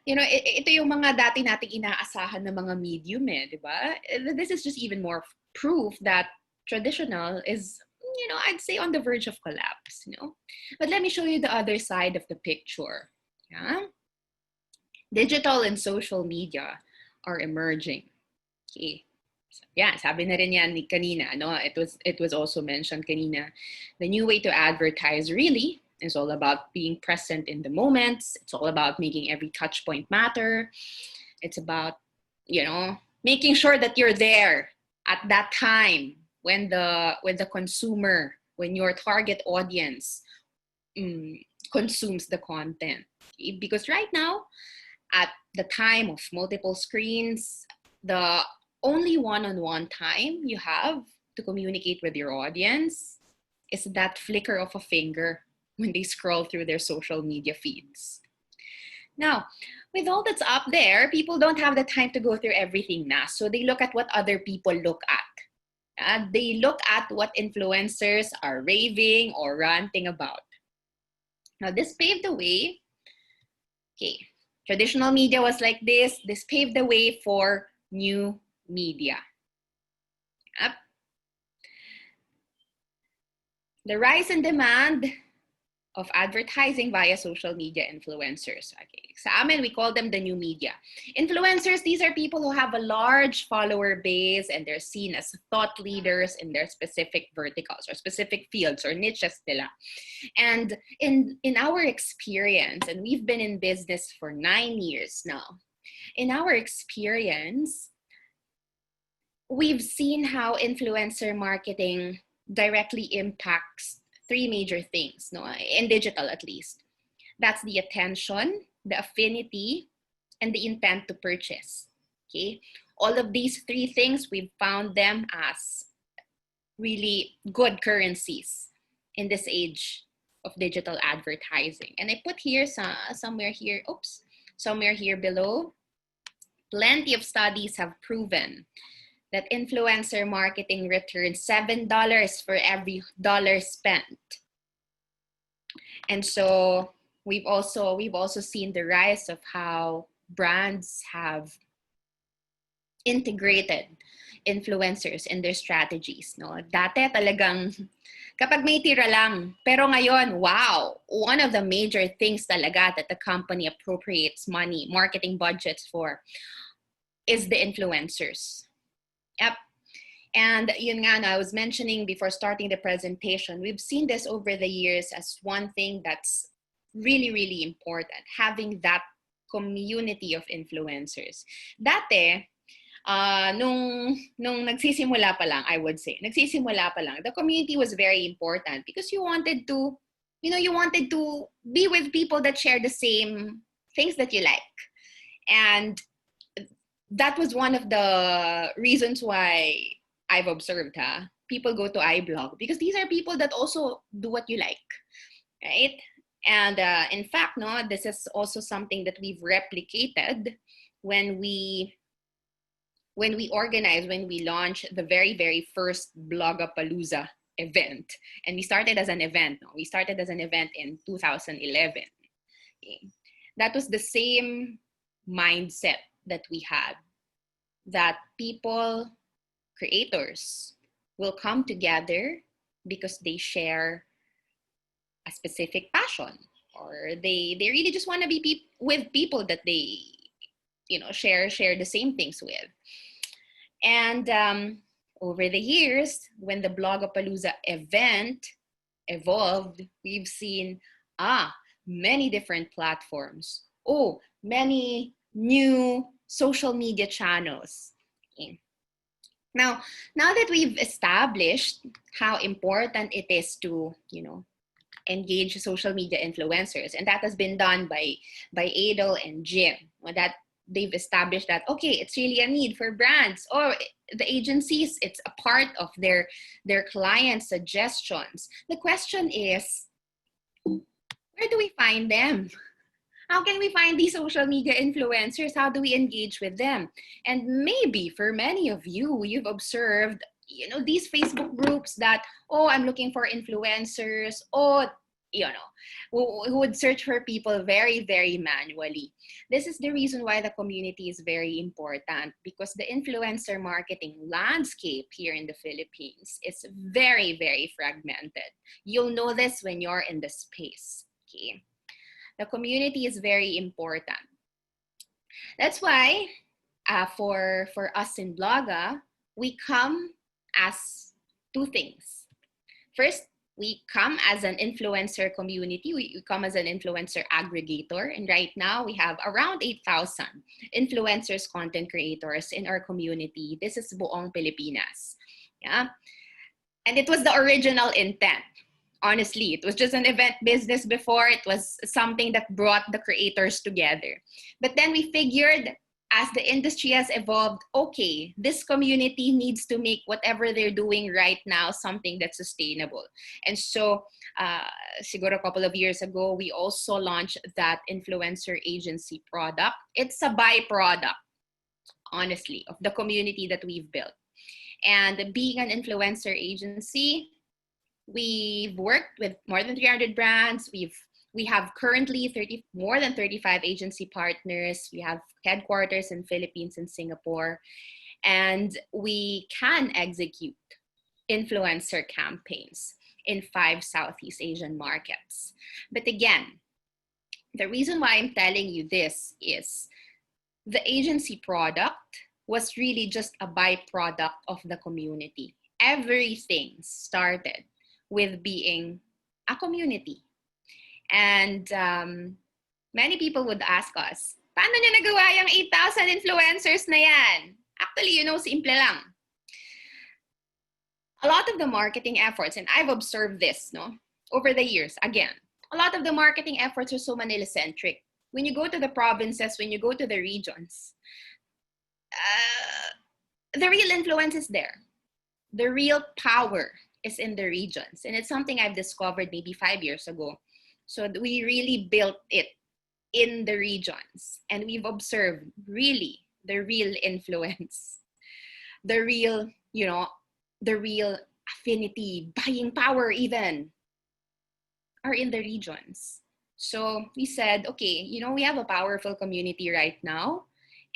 ito yung mga dati nating inaasahan ng mga medium di ba? This is just even more proof that traditional is, I'd say on the verge of collapse, But let me show you the other side of the picture. Yeah? Digital and social media are emerging. Okay. So, yeah, sabi na rin yan ni kanina, no? It was also mentioned kanina. The new way to advertise really is all about being present in the moments. It's all about making every touch point matter. It's about, making sure that you're there at that time when the consumer, when your target audience consumes the content. Because right now, at the time of multiple screens, the only one-on-one time you have to communicate with your audience is that flicker of a finger when they scroll through their social media feeds. Now, with all that's up there, people don't have the time to go through everything now. So they look at what other people look at. They look at what influencers are raving or ranting about. Now, this paved the way. Okay, traditional media was like this. This paved the way for new media. Yep. The rise in demand of advertising via social media influencers. Okay. Sa amin, we call them the new media. Influencers, these are people who have a large follower base and they're seen as thought leaders in their specific verticals or specific fields or niches nila. And in our experience, and we've been in business for 9 years now, in our experience, we've seen how influencer marketing directly impacts 3 major things, in digital at least. That's the attention, the affinity, and the intent to purchase. Okay, all of these 3 things, we've found them as really good currencies in this age of digital advertising. And I put here somewhere here below, plenty of studies have proven that influencer marketing returns $7 for every dollar spent. And so we've also seen the rise of how brands have integrated influencers in their strategies. Dati talagang kapag may tira lang, pero ngayon, wow, one of the major things talaga that the company appropriates money, marketing budgets for is the influencers. Yep. And yun nga, I was mentioning before starting the presentation, we've seen this over the years as one thing that's really, really important, having that community of influencers. Dati, nung nagsisimula pa lang, I would say, the community was very important because you wanted to be with people that share the same things that you like. And that was one of the reasons why I've observed people go to iBlog because these are people that also do what you like, right? And in fact, this is also something that we've replicated when we launched the very, very first Blogapalooza event. And we started as an event. We started as an event in 2011. Okay. That was the same mindset that we had, that people, creators, will come together because they share a specific passion, or they really just want to be with people that they share the same things with. And over the years, when the Blogapalooza event evolved, we've seen many different platforms, many new social media channels. Okay. Now that we've established how important it is to engage social media influencers, and that has been done by Adel and Jim, that they've established that it's really a need for brands or the agencies, it's a part of their client suggestions. The question is, where do we find them? How can we find these social media influencers? How do we engage with them? And maybe for many of you, you've observed, these Facebook groups that, oh, I'm looking for influencers, or, who would search for people very, very manually. This is the reason why the community is very important, because the influencer marketing landscape here in the Philippines is very, very fragmented. You'll know this when you're in the space, okay? The community is very important. That's why for us in Blogger, we come as two things. First, we come as an influencer community. We come as an influencer aggregator. And right now, we have around 8,000 influencers, content creators in our community. This is buong Pilipinas. Yeah? And it was the original intent. Honestly, it was just an event business before. It was something that brought the creators together. But then we figured, as the industry has evolved, okay, this community needs to make whatever they're doing right now something that's sustainable. And so, siguro a couple of years ago, we also launched that influencer agency product. It's a byproduct, honestly, of the community that we've built. And being an influencer agency, we've worked with more than 300 brands. We have currently more than 35 agency partners. We have headquarters in Philippines and Singapore. And we can execute influencer campaigns in 5 Southeast Asian markets. But again, the reason why I'm telling you this is the agency product was really just a byproduct of the community. Everything started with being a community. And many people would ask us, paano nyo nagawa yung 8,000 influencers na yan? Actually, simple lang. A lot of the marketing efforts, and I've observed this, over the years, again, a lot of the marketing efforts are so Manila-centric. When you go to the provinces, when you go to the regions, the real influence is there. The real power is in the regions. And it's something I've discovered maybe 5 years ago. So we really built it in the regions. And we've observed really the real influence, the real, the real affinity, buying power even, are in the regions. So we said, okay, we have a powerful community right now.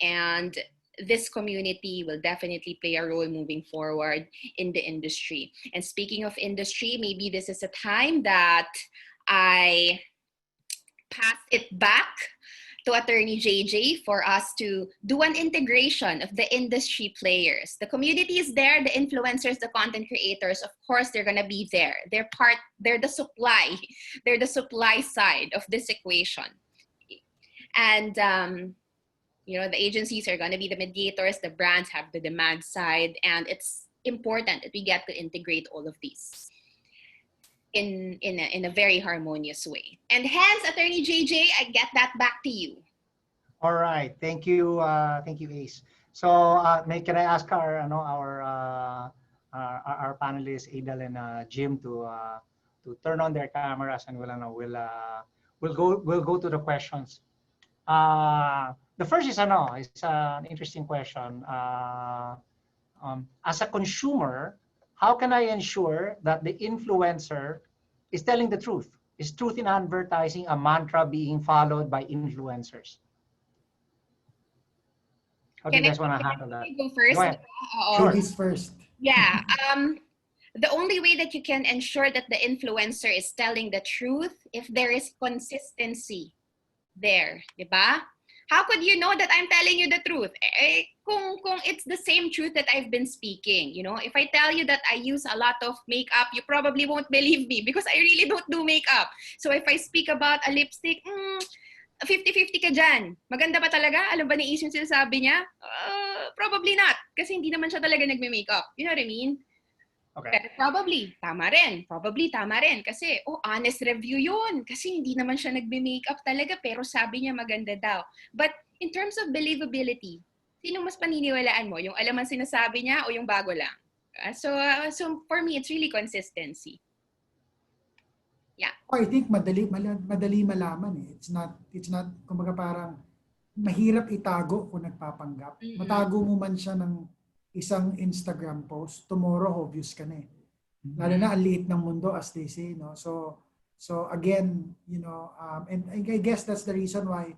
And this community will definitely play a role moving forward in the industry. And speaking of industry, maybe this is a time that I pass it back to Attorney JJ for us to do an integration of the industry players. The community is there, the influencers, the content creators, of course, they're gonna be there. They're the supply. They're the supply side of this equation. And the agencies are going to be the mediators, the brands have the demand side, and it's important that we get to integrate all of these in a very harmonious way. And hence, Attorney JJ, I get that back to you.
All right, thank you, Ace. So, can I ask our panelists, Adel and Jim, to turn on their cameras, and we'll go to the questions. The first is an interesting question. As a consumer, how can I ensure that the influencer is telling the truth? Is truth in advertising a mantra being followed by influencers? How do you guys want to handle that?
Go first.
Go ahead.
Sure. Ladies first.
Yeah. The only way that you can ensure that the influencer is telling the truth if there is consistency there, diba? How could you know that I'm telling you the truth? Kung it's the same truth that I've been speaking, if I tell you that I use a lot of makeup, you probably won't believe me because I really don't do makeup. So if I speak about a lipstick, 50-50 ka dyan. Maganda ba talaga? Alam ba ni Ace yung sinasabi niya? Probably not. Kasi hindi naman siya talaga nagme-makeup. You know what I mean?
Okay.
Pero probably, tama rin. Kasi, honest review yun. Kasi hindi naman siya nagbe-makeup talaga, pero sabi niya maganda daw. But in terms of believability, sino mas paniniwalaan mo? Yung alam ang sinasabi niya o yung bago lang? So for me, it's really consistency.
I think madali malaman eh. It's not kumbaga parang mahirap itago kung nagpapanggap. Matago mo man siya ng isang Instagram post, tomorrow obvious ka na eh. Lalo na ang liit ng mundo as they say, no? So again, and I guess that's the reason why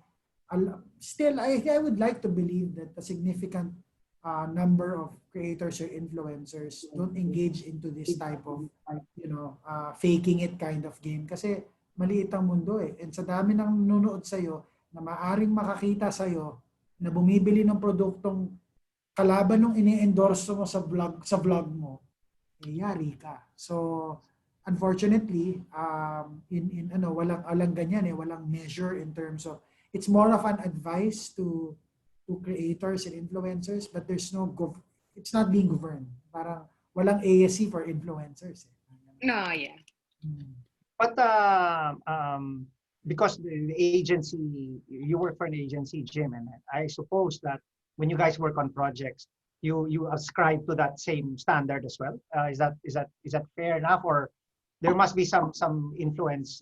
still I would like to believe that a significant number of creators or influencers don't engage into this type of faking it kind of game kasi maliit ang mundo eh. And sa dami ng nanonood sa'yo na maaring makakita sa'yo na bumibili ng produktong kalaban ng ini-endorse mo sa vlog mo, eh, yari ka. So unfortunately, walang ganyan eh, walang measure in terms of, it's more of an advice to creators and influencers, but there's it's not being governed. Parang walang ASC for influencers.
No, yeah.
But because the agency, you work for an agency, Jim, and I suppose that when you guys work on projects, you ascribe to that same standard as well. Is that fair enough, or there must be some influence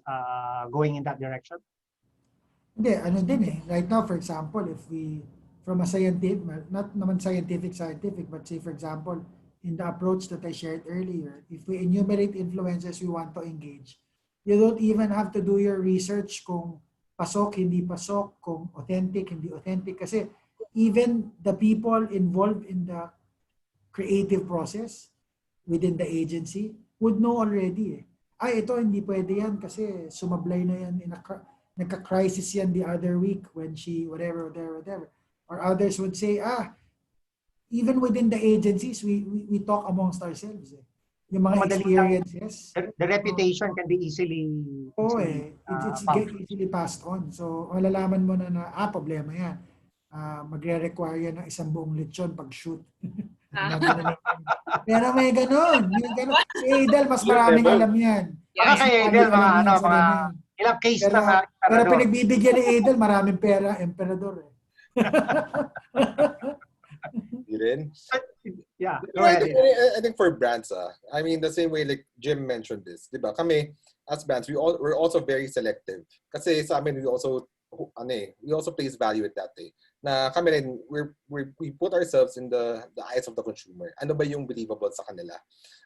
going in that direction?
Hindi, ano din eh. Right now, for example, if we, from a scientific, not naman scientific, but say for example, in the approach that I shared earlier, if we enumerate influencers we want to engage, you don't even have to do your research kung pasok, hindi pasok, kung authentic, hindi authentic. Kasi even the people involved in the creative process within the agency would know already eh. Ay, ito hindi pwede yan kasi sumablay na yan nagka-crisis yan the other week when she whatever. Or others would say, even within the agencies, we talk amongst ourselves eh. Yung mga experiences.
The reputation can be easily
it's easily passed on. So, malalaman mo na problema yan. Magre-require yan ng isang buong lechon pag-shoot. Pero may ganun. Si Adel, mas maraming alam yan.
Baka kay Adel, mga ilang case na
pero pinagbibigyan ni Adel, maraming pera, emperador eh.
Yeah.
I think for brands, I mean the same way like Jim mentioned this, diba? Kami as brands, we're also very selective. Kasi sa amin we also place value at that day. Na kami rin, we put ourselves in the eyes of the consumer. Ano ba yung believable sa kanila?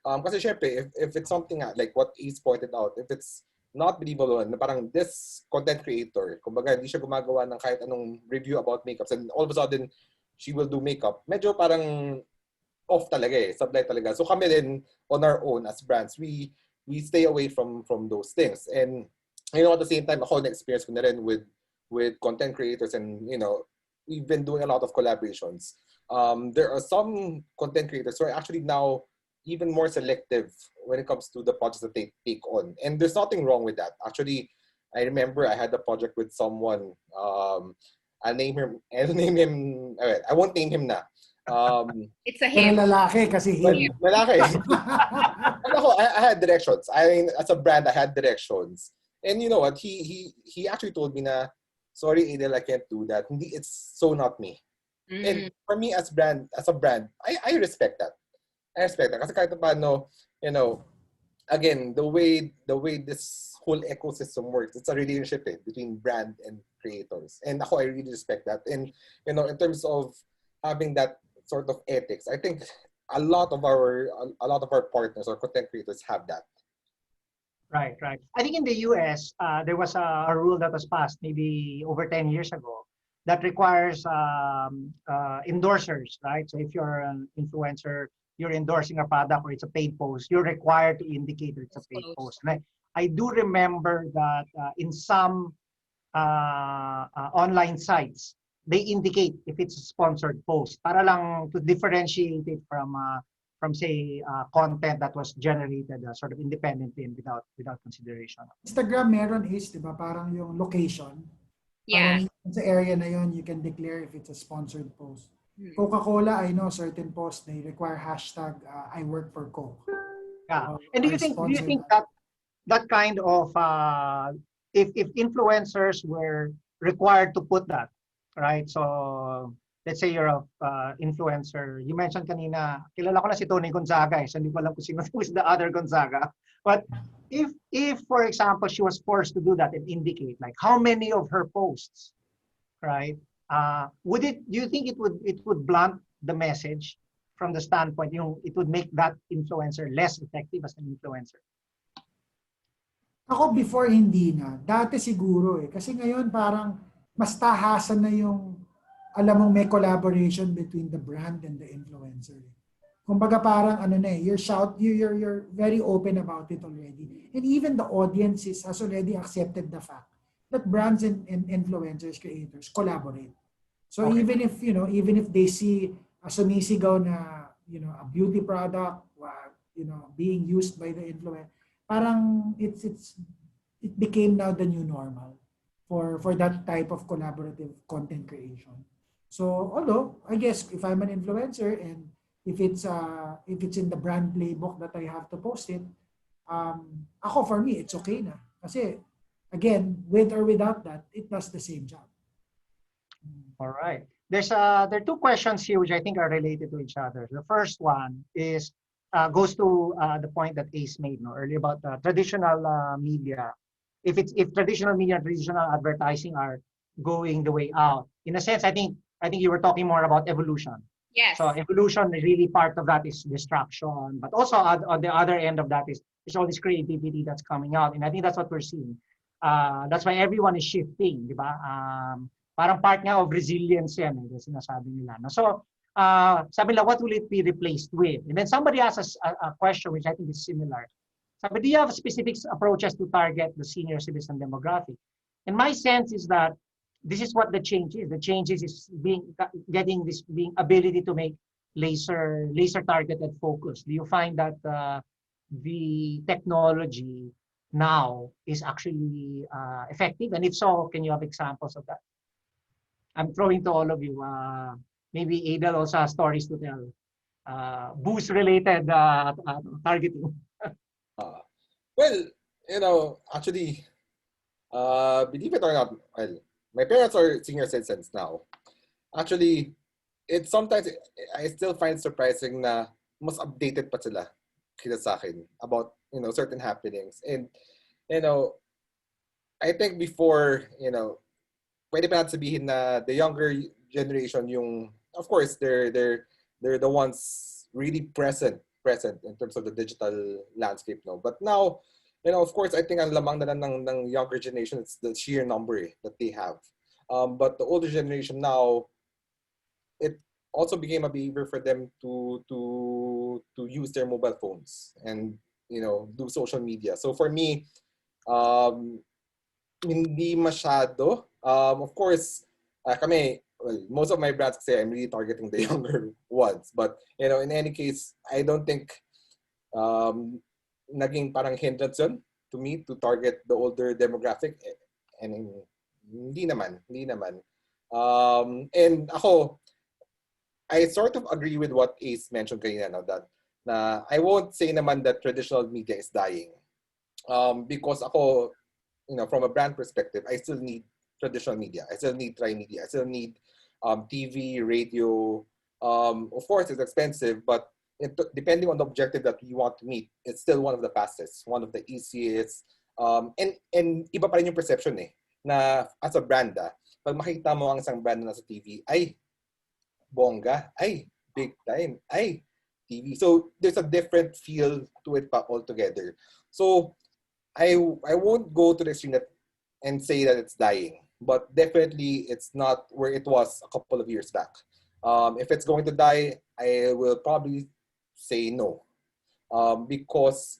Kasi syempre, if it's something like what Ace pointed out, if it's not believable, na parang this content creator, kumbaga hindi siya gumagawa ng kahit anong review about makeups and all of a sudden she will do makeup, medyo parang off talaga eh, sablay talaga. So kami din on our own as brands, we stay away from those things. And at the same time, ako na-experience ko na rin with content creators and we've been doing a lot of collaborations. There are some content creators who are actually now even more selective when it comes to the projects that they take on. And there's nothing wrong with that. Actually, I remember I had a project with someone, I'll name him, I won't name him na.
It's a him.
Pero lalaki kasi him.
Lalaki. I had directions. I mean, as a brand, I had directions. And you know what? He actually told me na, sorry, Adel, I can't do that. It's so not me. And for me as a brand, I respect that. I respect that. Kasi kahit paano, again, the way this whole ecosystem works, it's a relationship between brand and creators. And I really respect that. And in terms of having that sort of ethics, I think a lot of our partners or content creators have that.
Right. I think in the US, there was a rule that was passed maybe over 10 years ago that requires endorsers, right? So if you're an influencer, you're endorsing a product or it's a paid post, you're required to indicate that it's a paid post. And I do remember that in some online sites, they indicate if it's a sponsored post para lang to differentiate it from say content that was generated sort of independently and without consideration.
Instagram meron is, di ba, parang yung location.
Yeah.
Parang sa area na yon, you can declare if it's a sponsored post. Coca-Cola, I know certain posts they require hashtag I work for Coke.
Yeah. And do you think that kind of if influencers were required to put that, right? So let's say you're a influencer. You mentioned kanina, kilala ko na si Tony Gonzaga, so hindi ko alam kung sino who's the other Gonzaga. But if for example she was forced to do that and indicate like how many of her posts, right? Do you think it would blunt the message from the standpoint, it would make that influencer less effective as an influencer?
Ako before hindi na. Dati siguro eh. Kasi ngayon parang mas tahasan na yung alam mong may collaboration between the brand and the influencer. Kumbaga parang ano na eh, you're very open about it already. And even the audience has already accepted the fact that brands and influencers, creators collaborate. So
Okay.
even if they see a sumisigaw na, a beauty product, being used by the influencer, parang it became now the new normal for that type of collaborative content creation. So although I guess if I'm an influencer and if it's in the brand playbook that I have to post it, ako for me it's okay na. Kasi again, with or without that, it does the same job.
All right. There are two questions here which I think are related to each other. The first one is goes to the point that Ace made earlier about traditional media. If traditional media and traditional advertising are going the way out, in a sense, I think you were talking more about evolution.
Yes.
So evolution, really part of that is distraction, but also on the other end of that is all this creativity that's coming out, and I think that's what we're seeing. That's why everyone is shifting, di ba? Parang part nga of resilience yan, sinasabi nila. No? So, sabi nila, what will it be replaced with? And then somebody asked a question which I think is similar. Sabi, do you have specific approaches to target the senior citizen demographic? And my sense is that this is what the change is. The change is getting this ability to make laser targeted focus. Do you find that the technology now is actually effective? And if so, can you have examples of that? I'm throwing to all of you. Maybe Adel also has stories to tell. Boost related targeting.
Well, actually, believe it or not, well, my parents are senior citizens now. Actually, sometimes I still find surprising na mas updated pa sila kaysa sa akin about certain happenings. And I think before, pwede pa natin sabihin na the younger generation of course they're the ones really present in terms of the digital landscape, no. But now, of course, I think ang lamang na lang ng younger generation, it's the sheer number that they have. But the older generation now, it also became a behavior for them to use their mobile phones and do social media. So for me, hindi masyado. Of course, most of my brands say I'm really targeting the younger ones. But in any case, I don't think naging parang hindrance yun to me to target the older demographic. And hindi naman. And ako, I sort of agree with what Ace mentioned kanina, that na I won't say naman that traditional media is dying. Because ako, from a brand perspective, I still need traditional media. I still need tri-media. I still need TV, radio. Of course, it's expensive, but depending on the objective that we want to meet, it's still one of the fastest, one of the easiest. And iba pa rin yung perception na as a brand, pag makita mo ang isang brand na nasa TV, ay, bongga, ay, big time, ay, TV. So there's a different feel to it altogether. So I won't go to the extreme and say that it's dying, but definitely it's not where it was a couple of years back. If it's going to die, I will probably say no, because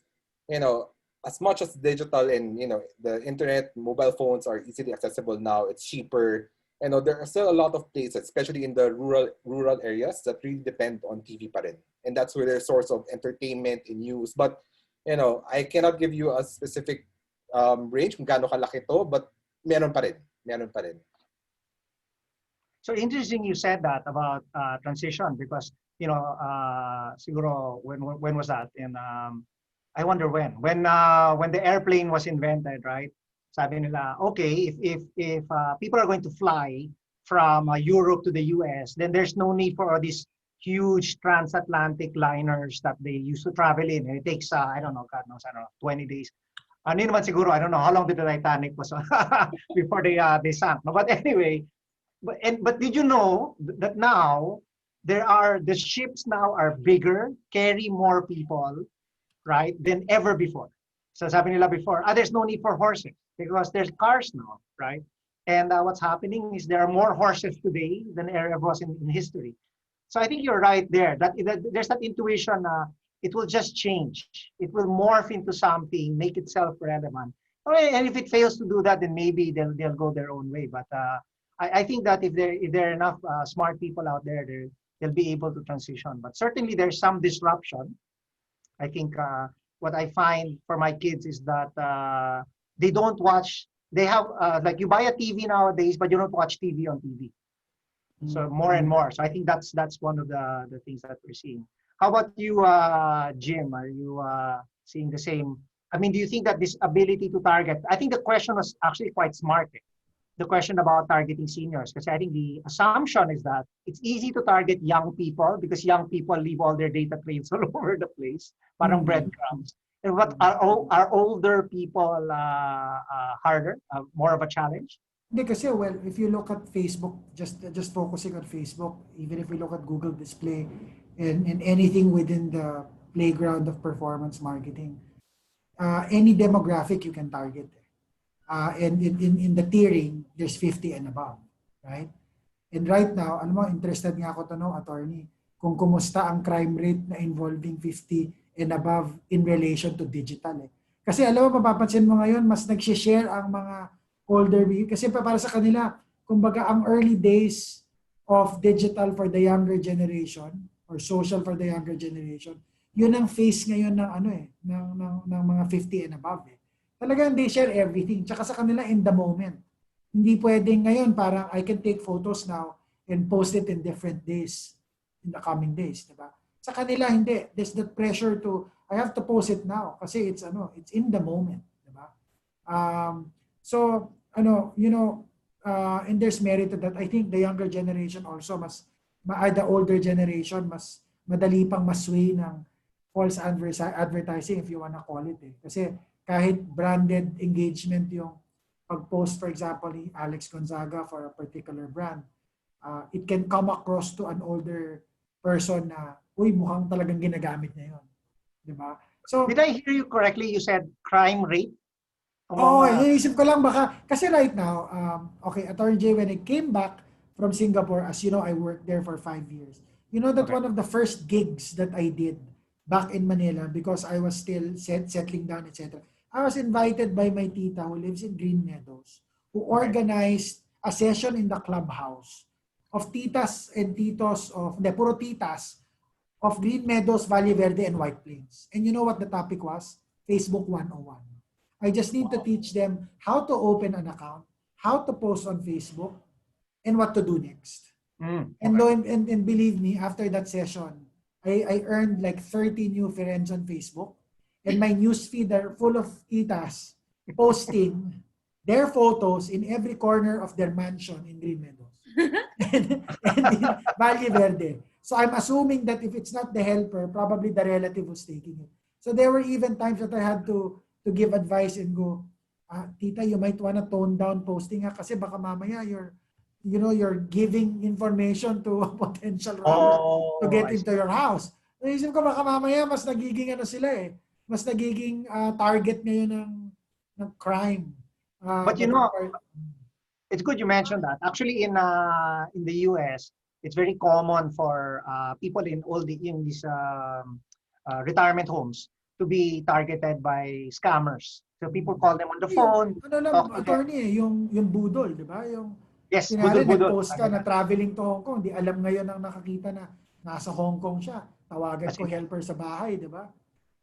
as much as digital and the internet, mobile phones are easily accessible now, it's cheaper. There are still a lot of places, especially in the rural areas, that really depend on TV pa rin. And that's where their source of entertainment and news. But I cannot give you a specific range kung gaano kalaki to, but meron pa rin.
So interesting you said that about transition, because siguro when was that? And I wonder when the airplane was invented, right? Sabi nila, okay, if people are going to fly from Europe to the US, then there's no need for all these huge transatlantic liners that they used to travel in. And it takes, I don't know, God knows, I don't know, 20 days. Ano naman siguro, I don't know how long did the Titanic was before they sank. No? But anyway, but did you know that now the ships now are bigger, carry more people, right, than ever before. So sabi nila before, there's no need for horses because there's cars now, right? And what's happening is there are more horses today than there ever was in history. So I think you're right there. That there's that intuition. It will just change. It will morph into something, make itself relevant. Okay, and if it fails to do that, then maybe they'll go their own way. But I think that if there are enough smart people out there, they'll be able to transition. But certainly there's some disruption. I think what I find for my kids is that they don't watch. They have like you buy a TV nowadays, but you don't watch TV on TV. So more and more. So I think that's one of the things that we're seeing. How about you, Jim? Are you seeing the same? I mean, do you think that this ability to target? I think the question was actually quite smart. The question about targeting seniors, because I think the assumption is that it's easy to target young people because young people leave all their data trails all over the place, parang breadcrumbs. And what are older people harder, more of a challenge?
Hindi kasi, well, if you look at Facebook, just focusing on Facebook, even if we look at Google Display and anything within the playground of performance marketing, any demographic you can target. And in the tiering, there's 50 and above, right? And right now, ano mo, interested nga ako tanong, attorney, kung kumusta ang crime rate na involving 50 and above in relation to digital. Kasi alam mo, mapapansin mo ngayon, mas nag-share ang mga older, kasi para sa kanila, kumbaga ang early days of digital for the younger generation or social for the younger generation, yun ang face ngayon ng ng mga 50 and above. Talagang they share everything. Tsaka sa kanila in the moment. Hindi pwedeng ngayon parang I can take photos now and post it in different days, in the coming days, diba? Sa kanila hindi. There's the pressure to I have to post it now kasi it's in the moment, diba? So and there's merit to that. I think the younger generation also the older generation mas madali pang masway ng false advertising if you wanna call it. Kasi kahit branded engagement yung pag-post, for example, ni Alex Gonzaga for a particular brand, it can come across to an older person na, uy, mukhang talagang ginagamit niya yun. Diba? So,
did I hear you correctly? You said crime rate?
Iniisip ko lang baka, kasi right now, Attorney Jay, when I came back from Singapore, as you know, I worked there for 5 years. You know that one of the first gigs that I did back in Manila, because I was still settling down, etc., I was invited by my tita who lives in Green Meadows, who organized a session in the clubhouse of titas and titos puro titas of Green Meadows, Valle Verde, and White Plains. And you know what the topic was? Facebook 101. I just need to teach them how to open an account, how to post on Facebook, and what to do next. And believe me, after that session, I earned like 30 new friends on Facebook. And my newsfeed are full of titas posting their photos in every corner of their mansion in Green Meadows and in Valle Verde. So I'm assuming that if it's not the helper, probably the relative was taking it. So there were even times that I had to give advice and go, tita, you might want to tone down posting kasi baka mamaya you're giving information to a potential robber to get into your house. Naisip ko baka mamaya mas nagiging mas nagiging target ngayon ng crime.
But it's good you mentioned that. Actually, in the US, it's very common for people in these retirement homes to be targeted by scammers. So people call them on the phone.
Attorney, yung budol, di ba?
Yes,
budol.
Nag-post
ka na traveling to Hong Kong. Di alam ngayon ang nakakita na nasa Hong Kong siya. Tawagan ko helper sa bahay, di ba?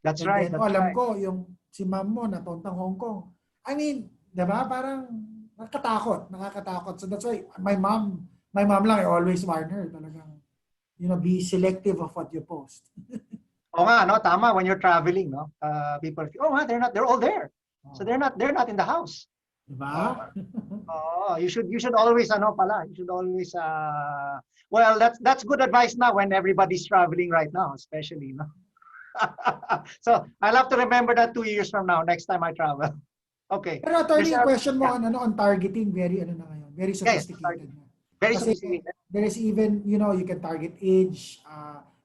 That's right.
Alam ko, yung si ma'am mo napuntang Hong Kong. I mean, diba? Parang nakakatakot. So that's why my mom lang, I always warn her talagang, be selective of what you post.
Tama. When you're traveling, people, they're all there. So they're not in the house.
Diba?
Oh, you should always you should always well, that's good advice now when everybody's traveling right now, especially, no. So I'll have to remember that 2 years from now, next time I travel. Okay.
Pero
There's
attorney, yung
a,
question mo
yeah,
on targeting, very ano na ngayon, very
yeah,
sophisticated na.
very
Kasi
sophisticated.
there is even, you can target age,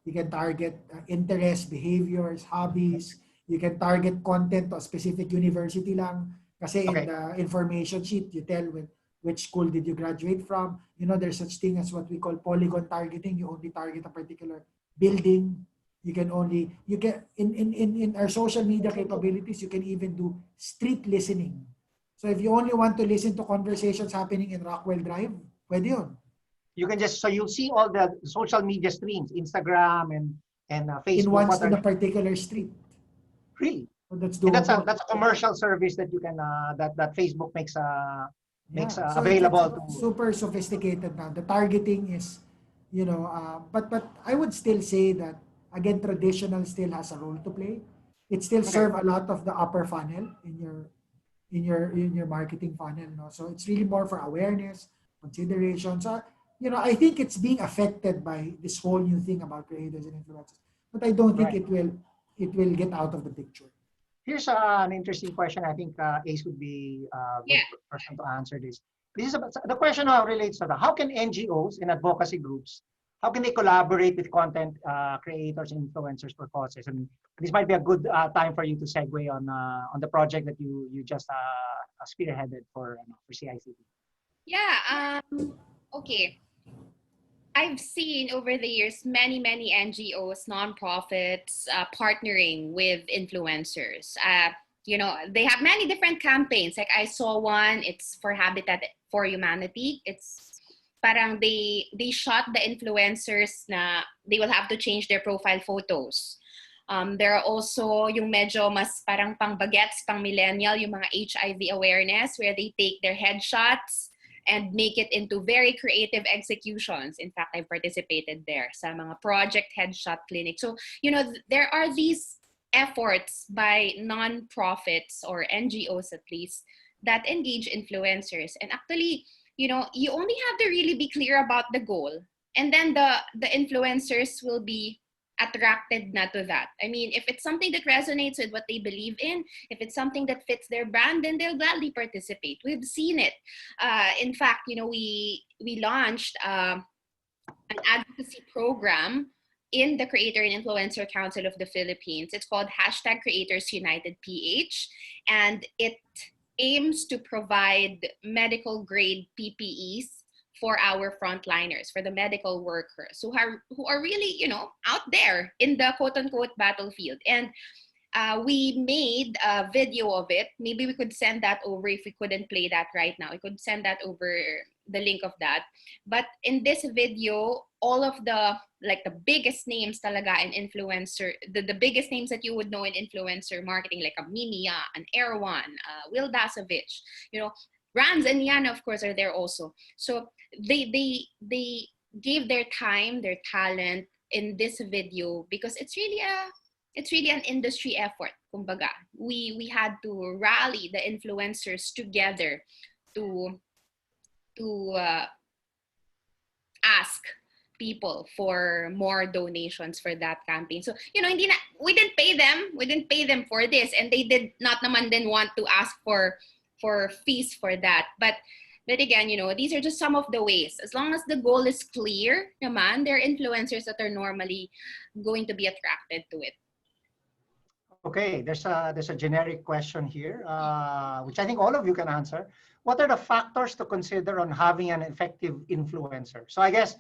you can target interest, behaviors, hobbies, you can target content to a specific university lang. Kasi in
Okay.
the information sheet, you tell which school did you graduate from. There's such thing as what we call polygon targeting. You only target a particular building. You can in our social media capabilities, you can even do street listening. So if you only want to listen to conversations happening in Rockwell Drive, pwede yun.
You can so you'll see all the social media streams, Instagram and Facebook.
In a particular street.
Really?
So that's
And
doable.
that's a commercial service that you can that Facebook makes
So
available
it's
to.
super sophisticated now. The targeting is, but I would still say that again, traditional still has a role to play. It still serve a lot of the upper funnel in your marketing funnel. No? So it's really more for awareness, consideration. So I think it's being affected by this whole new thing about creators and influencers. But I don't think
Right.
it will get out of the picture.
Here's an interesting question. I think Ace would be a good
Yeah.
person to answer this. This is about, the question relates to how can NGOs and advocacy groups, how can they collaborate with content creators and influencers for causes? And this might be a good time for you to segue on the project that you just spearheaded for CICT.
Yeah. Okay. I've seen over the years many NGOs, nonprofits partnering with influencers. They have many different campaigns. Like I saw one, it's for Habitat for Humanity. It's parang they shot the influencers na they will have to change their profile photos. There are also yung medyo mas parang pang bagets, pang millennial, yung mga HIV awareness where they take their headshots and make it into very creative executions. In fact, I've participated there sa mga project headshot clinic. So, there are these efforts by non-profits or NGOs at least that engage influencers. And actually, you only have to really be clear about the goal. And then the influencers will be attracted na to that. I mean, if it's something that resonates with what they believe in, if it's something that fits their brand, then they'll gladly participate. We've seen it. In fact, we launched an advocacy program in the Creator and Influencer Council of the Philippines. It's called #CreatorsUnitedPH, and it aims to provide medical grade PPEs for our frontliners, for the medical workers who are really, out there in the quote-unquote battlefield. And we made a video of it. Maybe we could send that over if we couldn't play that right now. We could send that over, the link of that. But in this video, all of the biggest names talaga in influencer, the biggest names that you would know in influencer marketing, like a Mimia, an Erwan, Will Dasovich, Brands and Yana, of course, are there also. So they gave their time, their talent in this video because it's really an industry effort. Kumbaga, we had to rally the influencers together to ask people for more donations for that campaign. So, we didn't pay them for this, and they did not naman then want to ask for fees for that. But again, these are just some of the ways. As long as the goal is clear, naman, there are influencers that are normally going to be attracted to it.
Okay, there's a generic question here, which I think all of you can answer. What are the factors to consider on having an effective influencer? So I guess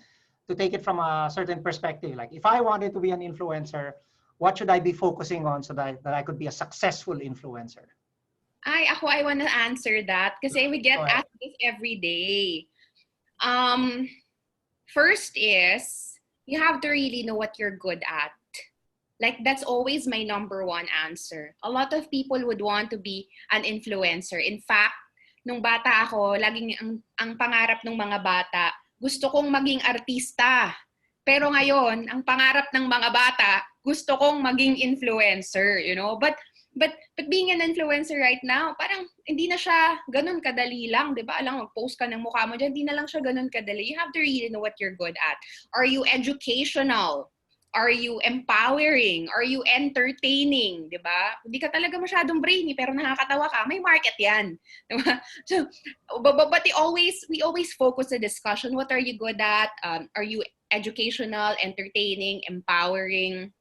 to take it from a certain perspective, like if I wanted to be an influencer, what should I be focusing on so that I could be a successful influencer?
I want to answer that kasi we get asked this every day. First is, you have to really know what you're good at. Like, that's always my number one answer. A lot of people would want to be an influencer. In fact, nung bata ako, laging ang pangarap ng mga bata, gusto kong maging artista. Pero ngayon, ang pangarap ng mga bata, gusto kong maging influencer, But But being an influencer right now, parang hindi na siya ganun kadali lang, 'di ba? Alam, mag-post ka ng mukha mo diyan, hindi na lang siya ganun kadali. You have to really know what you're good at. Are you educational? Are you empowering? Are you entertaining? 'Di ba? Hindi ka talaga masyadong brainy pero nakakatawa ka, may market 'yan. 'Di ba? So, but we always focus the discussion. What are you good at? Are you educational, entertaining, empowering?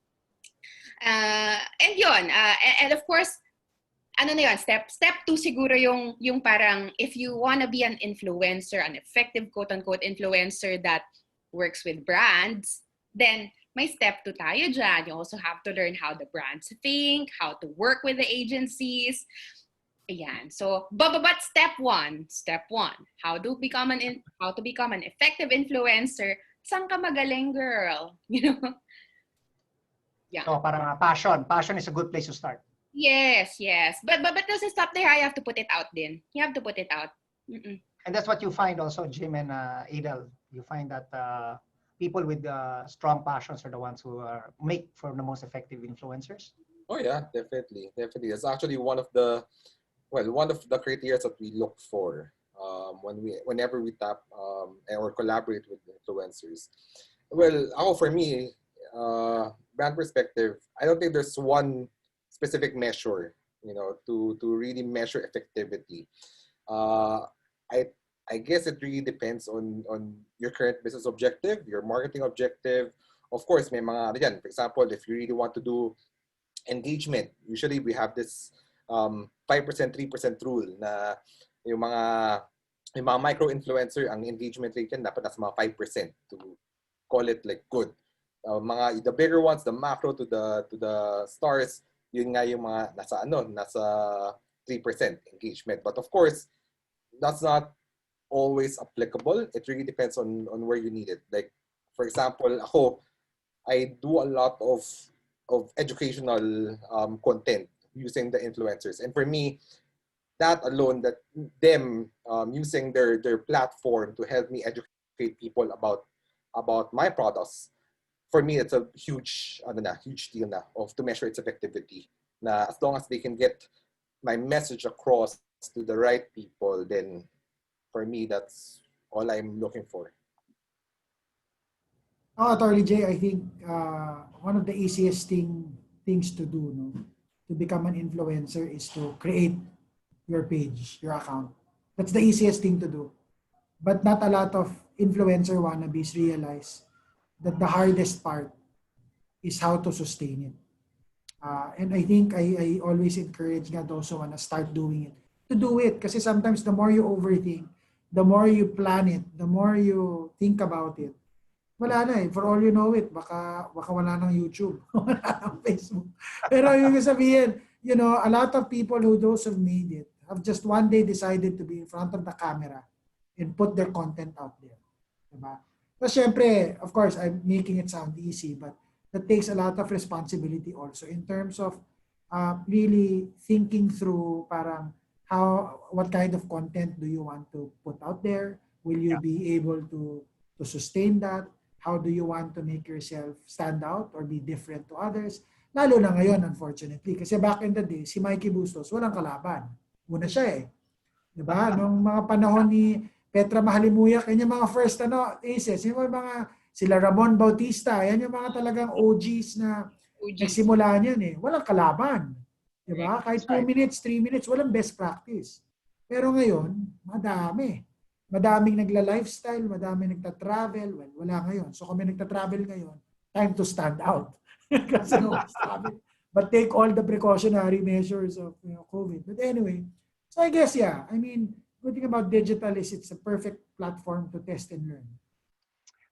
And yun, and of course, ano na yun, step 2 siguro yung parang if you wanna be an influencer, an effective quote-unquote influencer that works with brands, then may step 2 tayo dyan. You also have to learn how the brands think, how to work with the agencies. Ayan. So, but step one, how to become an effective influencer. Saan ka magaling, girl? You know? Yeah.
So parang passion. Passion is a good place to start.
Yes. But doesn't stop there. You have to put it out then. You have to put it out. Mm-mm.
And that's what you find also, Jim and Adel. You find that people with strong passions are the ones who make for the most effective influencers.
Oh yeah, definitely. It's actually one of the criteria that we look for whenever we tap or collaborate with influencers. Well, for me, brand perspective, I don't think there's one specific measure, to really measure effectivity. I guess it really depends on your current business objective, your marketing objective. Of course, may mga, again, for example, if you really want to do engagement, usually we have this 5%, 3% rule na yung mga micro-influencer, ang engagement rate yan dapat nasa mga 5% to call it like good. The bigger ones, the macro to the stars, yun nga yung mga nasa 3% engagement. But of course, that's not always applicable. It really depends on where you need it. Like, for example, I do a lot of educational content using the influencers. And for me, that alone, that them using their platform to help me educate people about my products, for me, it's a huge deal na to measure its effectivity. Na as long as they can get my message across to the right people, then for me, that's all I'm looking for.
Attorney J, I think one of the easiest things to do, to become an influencer is to create your page, your account. That's the easiest thing to do. But not a lot of influencer wannabes realize that the hardest part is how to sustain it. And I think I always encourage those who want to start doing it, to do it. Kasi sometimes the more you overthink, the more you plan it, the more you think about it, wala na eh. For all you know it, baka wala ng YouTube, wala ng Facebook. Pero yung sabihin, a lot of people those have made it, have just one day decided to be in front of the camera and put their content out there. Diba? So syempre, of course, I'm making it sound easy, but that takes a lot of responsibility also in terms of really thinking through parang what kind of content do you want to put out there? Will you be able to sustain that? How do you want to make yourself stand out or be different to others? Lalo na ngayon, unfortunately. Kasi back in the day, si Mikey Bustos, walang kalaban. Una siya eh. Diba? Nung mga panahon ni Petra Mahalimuyak, yan yung mga first aces. Yung mga sila Ramon Bautista, yan yung mga talagang OGs na nagsimula niyan eh. Walang kalaban. Diba? Kahit 2 minutes, 3 minutes, walang best practice. Pero ngayon, madami. Madaming nagla-lifestyle, madaming nagta-travel. Well, wala ngayon. So kami nagta-travel ngayon, time to stand out. Kasi but take all the precautionary measures of COVID. But anyway, so I guess, good thing about digital is it's a perfect platform to test and learn.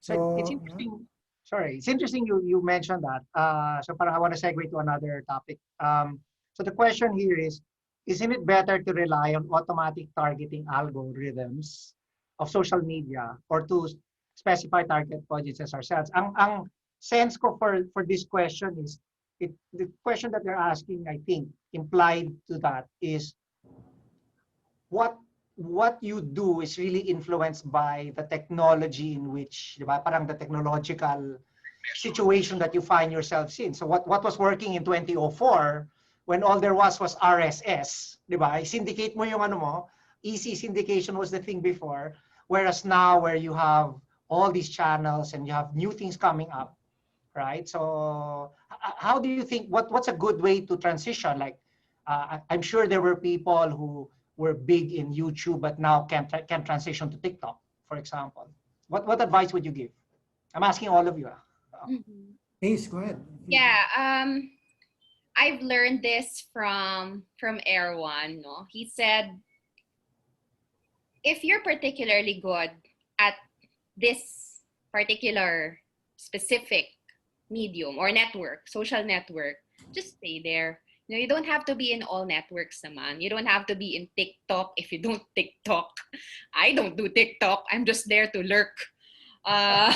So it's interesting. Sorry, it's interesting you mentioned that. So parang I want to segue to another topic. So the question here is, isn't it better to rely on automatic targeting algorithms of social media or to specify target audiences ourselves? Ang sense ko for this question is, the question that they're asking, I think, implied to that is what you do is really influenced by the technology in which, diba? Parang the technological situation that you find yourselves in. So what was working in 2004 when all there was RSS, di ba? Syndicate mo yung ano mo, easy syndication was the thing before, whereas now where you have all these channels and you have new things coming up, right? So how do you think, what's a good way to transition? Like, I'm sure there were people who were big in YouTube, but now can transition to TikTok, for example. What advice would you give? I'm asking all of you.
Mhm.
Ace, go ahead.
Yeah, I've learned this from Erwan. No, he said, if you're particularly good at this particular specific medium or network, social network, just stay there. You know, you don't have to be in all networks, naman. You don't have to be in TikTok if you don't TikTok. I don't do TikTok. I'm just there to lurk. Uh,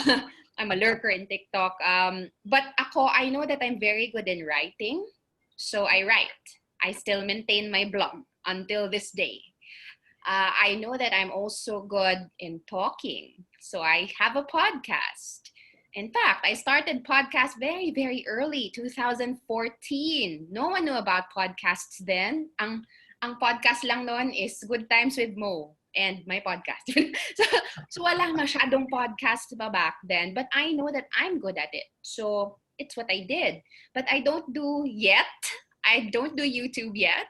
I'm a lurker in TikTok. But ako, I know that I'm very good in writing. So I write. I still maintain my blog until this day. I know that I'm also good in talking. So I have a podcast. In fact, I started podcast very, very early, 2014. No one knew about podcasts then. Ang podcast lang noon is Good Times with Mo and my podcast. so wala masyadong podcast pa back then. But I know that I'm good at it. So it's what I did. But I don't do YouTube yet.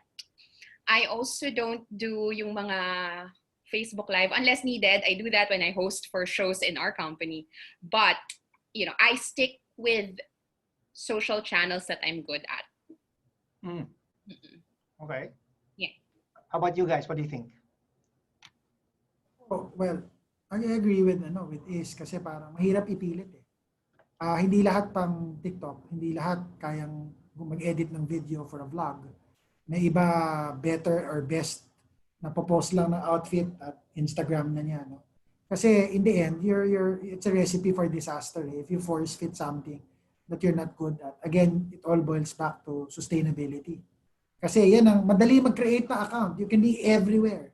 I also don't do yung mga Facebook Live unless needed. I do that when I host for shows in our company. But, you know, I stick with social channels that I'm good at.
Mm. Okay.
Yeah.
How about you guys? What do you think?
Oh, well, I agree with Ace kasi parang mahirap ipilit eh. Hindi lahat pang TikTok, hindi lahat kayang mag-edit ng video for a vlog. May iba better or best na post lang ng outfit at Instagram na niya, no? Kasi in the end, it's a recipe for disaster eh, if you force fit something that you're not good at. Again, it all boils back to sustainability. Kasi yan ang madali mag-create na account. You can be everywhere.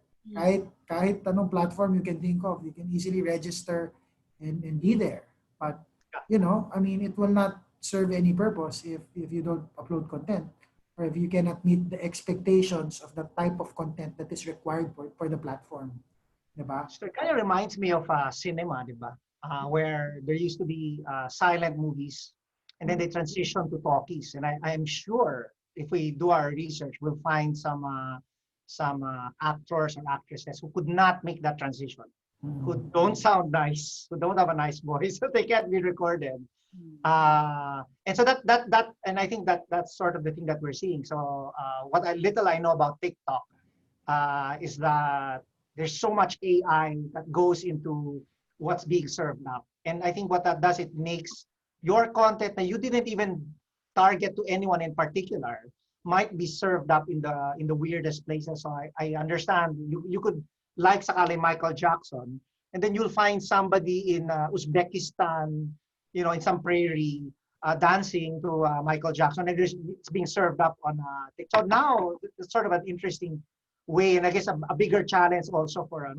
Kahit anong platform you can think of, you can easily register and be there. But you know, I mean, it will not serve any purpose if you don't upload content, or if you cannot meet the expectations of the type of content that is required for the platform. Diba?
So it kind of reminds me of cinema, diba? Where there used to be silent movies, and then they transitioned to talkies. And I'm sure if we do our research, we'll find some actors or actresses who could not make that transition, who don't sound nice, who don't have a nice voice, so they can't be recorded. And so that and I think that's sort of the thing that we're seeing. So what little I know about TikTok is that there's so much AI that goes into what's being served now. And I think what that does, it makes your content that you didn't even target to anyone in particular might be served up in the weirdest places. So I understand you could like sakali Michael Jackson, and then you'll find somebody in Uzbekistan, you know, in some prairie, dancing to Michael Jackson, and it's being served up on TikTok. So now it's sort of an interesting way, and I guess a bigger challenge also for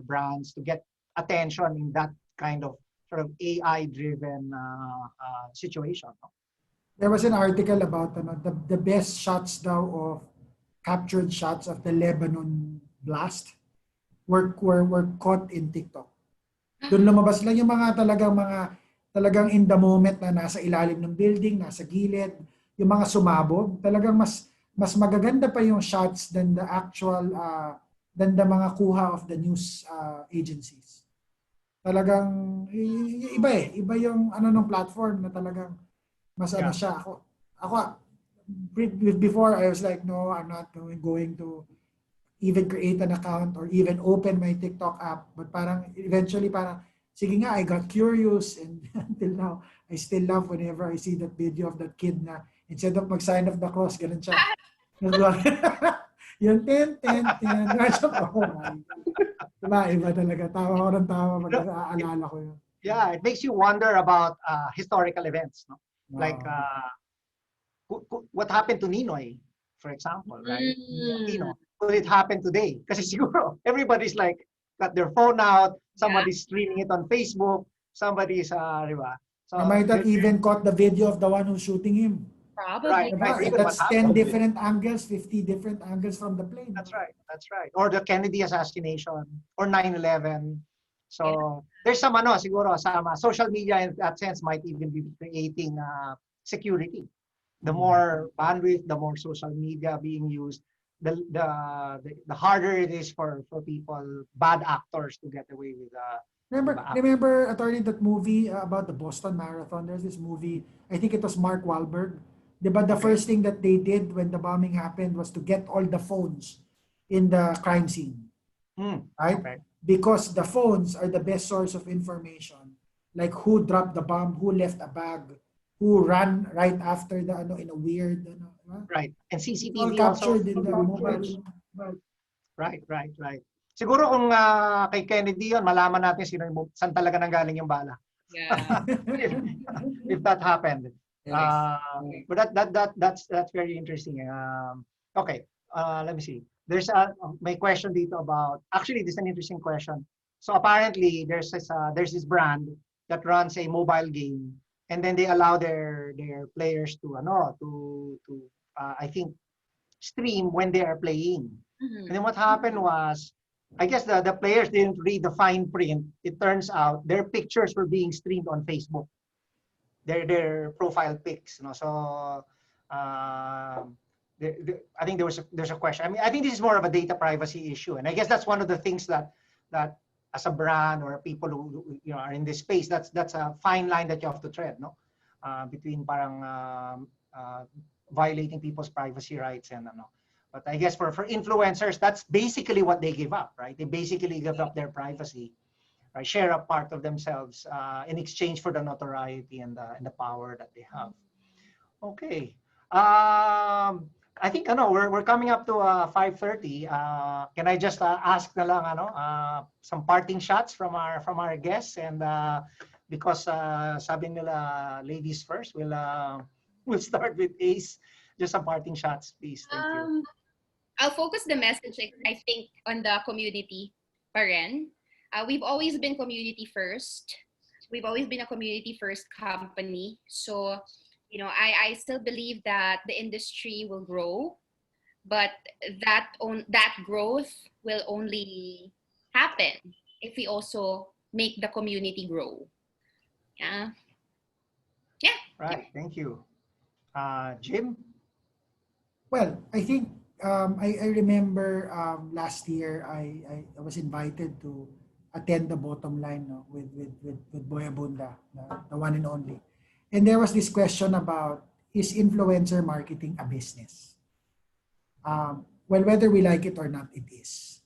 brands to get attention in that kind of sort of AI-driven situation. No?
There was an article about the best shots daw of captured shots of the Lebanon blast were caught in TikTok. Doon lumabas lang yung mga talagang in the moment na nasa ilalim ng building, nasa gilid, yung mga sumabog, talagang mas magaganda pa yung shots than the actual than the mga kuha of the news agencies. Talagang iba yung ng platform na talagang mas siya. Ako before I was like, no, I'm not going to even create an account or even open my TikTok app. But parang eventually sige nga, I got curious, and until now, I still laugh whenever I see that video of that kid na instead of mag-sign of the cross, ganun siya. Yung ten. Oh my God. Iba talaga. Tawa ko ng tawa pag naaalala ko yun.
Yeah, it makes you wonder about historical events, no?
Wow.
Like what happened to Ninoy, for example, right? Could it happen today? Kasi siguro everybody's like got their phone out, somebody's streaming it on Facebook, somebody's, diba? So
I might have even caught the video of the one who's shooting him.
Probably.
I agree with what
That's 10
happened.
different angles, 50 different angles from the plane.
That's right. That's right. Or the Kennedy assassination or 9/11. So there's some siguro some social media in that sense might even be creating security. The more bandwidth, the more social media being used, the harder it is for people, bad actors, to get away with
Remember, attorney, that movie about the Boston Marathon? There's this movie, I think it was Mark Wahlberg. But the first thing that they did when the bombing happened was to get all the phones in the crime scene. Right?
Okay.
Because the phones are the best source of information. Like who dropped the bomb, who left a bag, who ran right after the in a weird
Right. And
all
CCTV also.
captured in the mobile.
Right. Siguro kung kay Kennedy yun, malaman natin saan talaga nanggaling yung bala.
Yeah.
if that happened.
Yes.
But that's very interesting. Okay, let me see. There's my question dito about, actually this is an interesting question. So apparently there's this brand that runs a mobile game, and then they allow their players to I think stream when they are playing. And then what happened was, I guess the players didn't read the fine print. It turns out their pictures were being streamed on Facebook. Their profile pics, So I think there's a question. I mean, I think this is more of a data privacy issue, and I guess that's one of the things that as a brand or people who are in this space, that's a fine line that you have to tread, no, between parang violating people's privacy rights and But I guess for influencers, that's basically what they give up, right? They basically give up their privacy, right? Share a part of themselves in exchange for the notoriety and the power that they have. Okay. I think we're coming up to 5:30. Can I just ask na lang some parting shots from our guests, and because sabi nila ladies first, we'll start with Ace. Just some parting shots, please. Thank you.
I'll focus the message, I think, on the community pa rin. We've always been community first. We've always been a community first company. So, I still believe that the industry will grow, but that growth will only happen if we also make the community grow. Yeah.
Right. Thank you. Jim?
Well, I think I remember last year I was invited to attend the bottom line with Boy Abunda, the one and only. And there was this question about, is influencer marketing a business? Well, whether we like it or not, it is.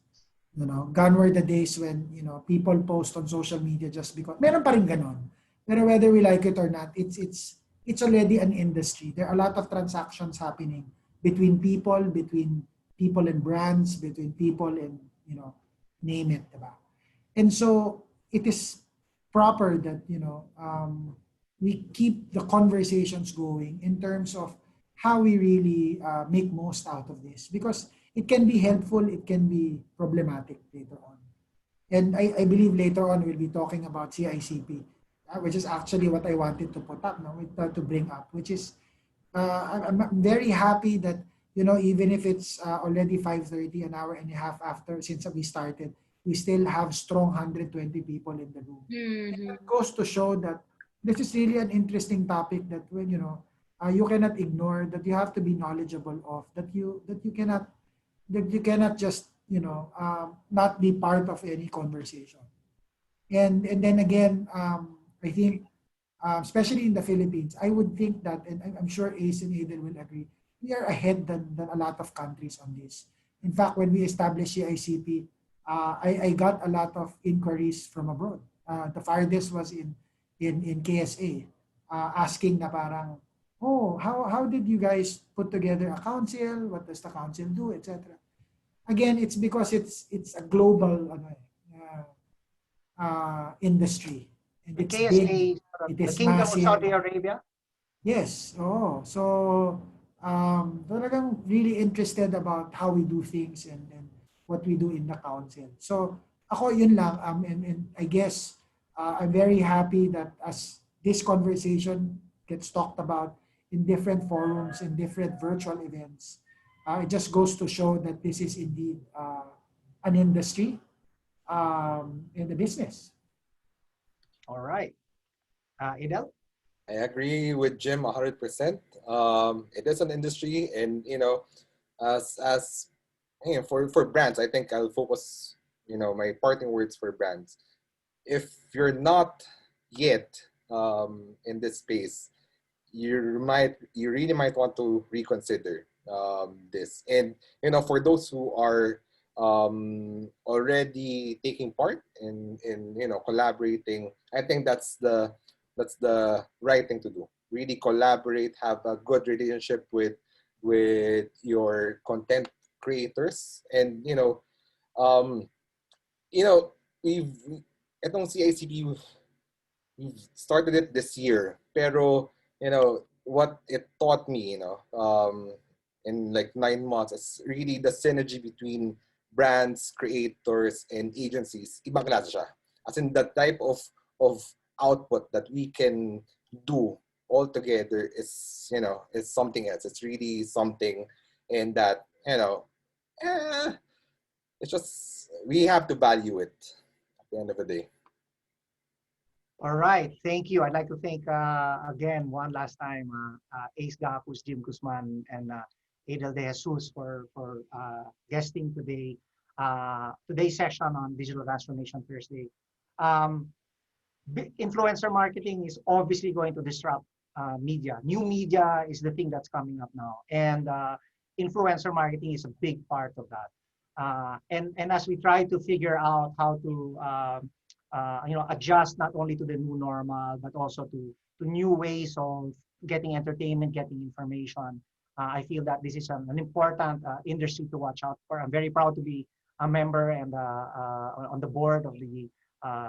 Gone were the days when people post on social media just because. Meron pa rin ganon. Pero whether we like it or not, it's already an industry. There are a lot of transactions happening between people and brands, between people and name it, diba? And so it is proper that we keep the conversations going in terms of how we really make most out of this, because it can be helpful, it can be problematic later on. And I believe later on we'll be talking about CICP, which is actually what I wanted to put up now, to bring up, which is I'm very happy that even if it's already 5:30, an hour and a half after since we started, we still have strong 120 people in the room.
Mm-hmm.
It goes to show that this is really an interesting topic that when you cannot ignore, that you have to be knowledgeable of, that you cannot just not be part of any conversation. And then again, I think especially in the Philippines, I would think that, and I'm sure Ace and Adel will agree, we are ahead than a lot of countries on this. In fact, when we established CICP, I got a lot of inquiries from abroad. The farthest was in KSA, asking na parang, oh, how did you guys put together a council? What does the council do, etc. Again, it's because it's a global industry. And
The
it's
KSA,
big, it
the
is
Kingdom of
massive.
Saudi Arabia?
Yes. Oh, so talagang really interested about how we do things and what we do in the council. So ako yun lang, and I guess I'm very happy that as this conversation gets talked about in different forums, in different virtual events. It just goes to show that this is indeed an industry in the business.
All right. Idel?
I agree with Jim 100%. It is an industry, and as for brands, I think I'll focus my parting words for brands. If you're not yet in this space, you really might want to reconsider this. And for those who are already taking part in collaborating, I think that's the right thing to do. Really collaborate, have a good relationship with your content creators, and um, you know, we've itong CICP, we've started it this year. Pero, what it taught me, in like 9 months is really the synergy between brands, creators, and agencies. Ibang klase siya. As in the type of output that we can do all together is something else. It's really something, and that, eh, it's just, we have to value it at the end of the day.
All right, thank you. I'd like to thank again one last time Ace Gapus, Jim Guzman, and Adel De Jesus for guesting today. Today's session on Digital Transformation Thursday. Influencer marketing is obviously going to disrupt media. New media is the thing that's coming up now, and influencer marketing is a big part of that. And as we try to figure out how to adjust not only to the new normal, but also to new ways of getting entertainment, getting information. I feel that this is an important industry to watch out for. I'm very proud to be a member and on the board of the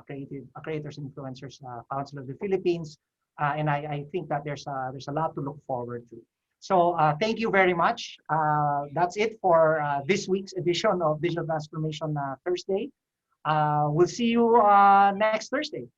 Creators Influencers Council of the Philippines, and I think that there's a lot to look forward to. So thank you very much. That's it for this week's edition of Digital Transformation Thursday. We'll see you next Thursday.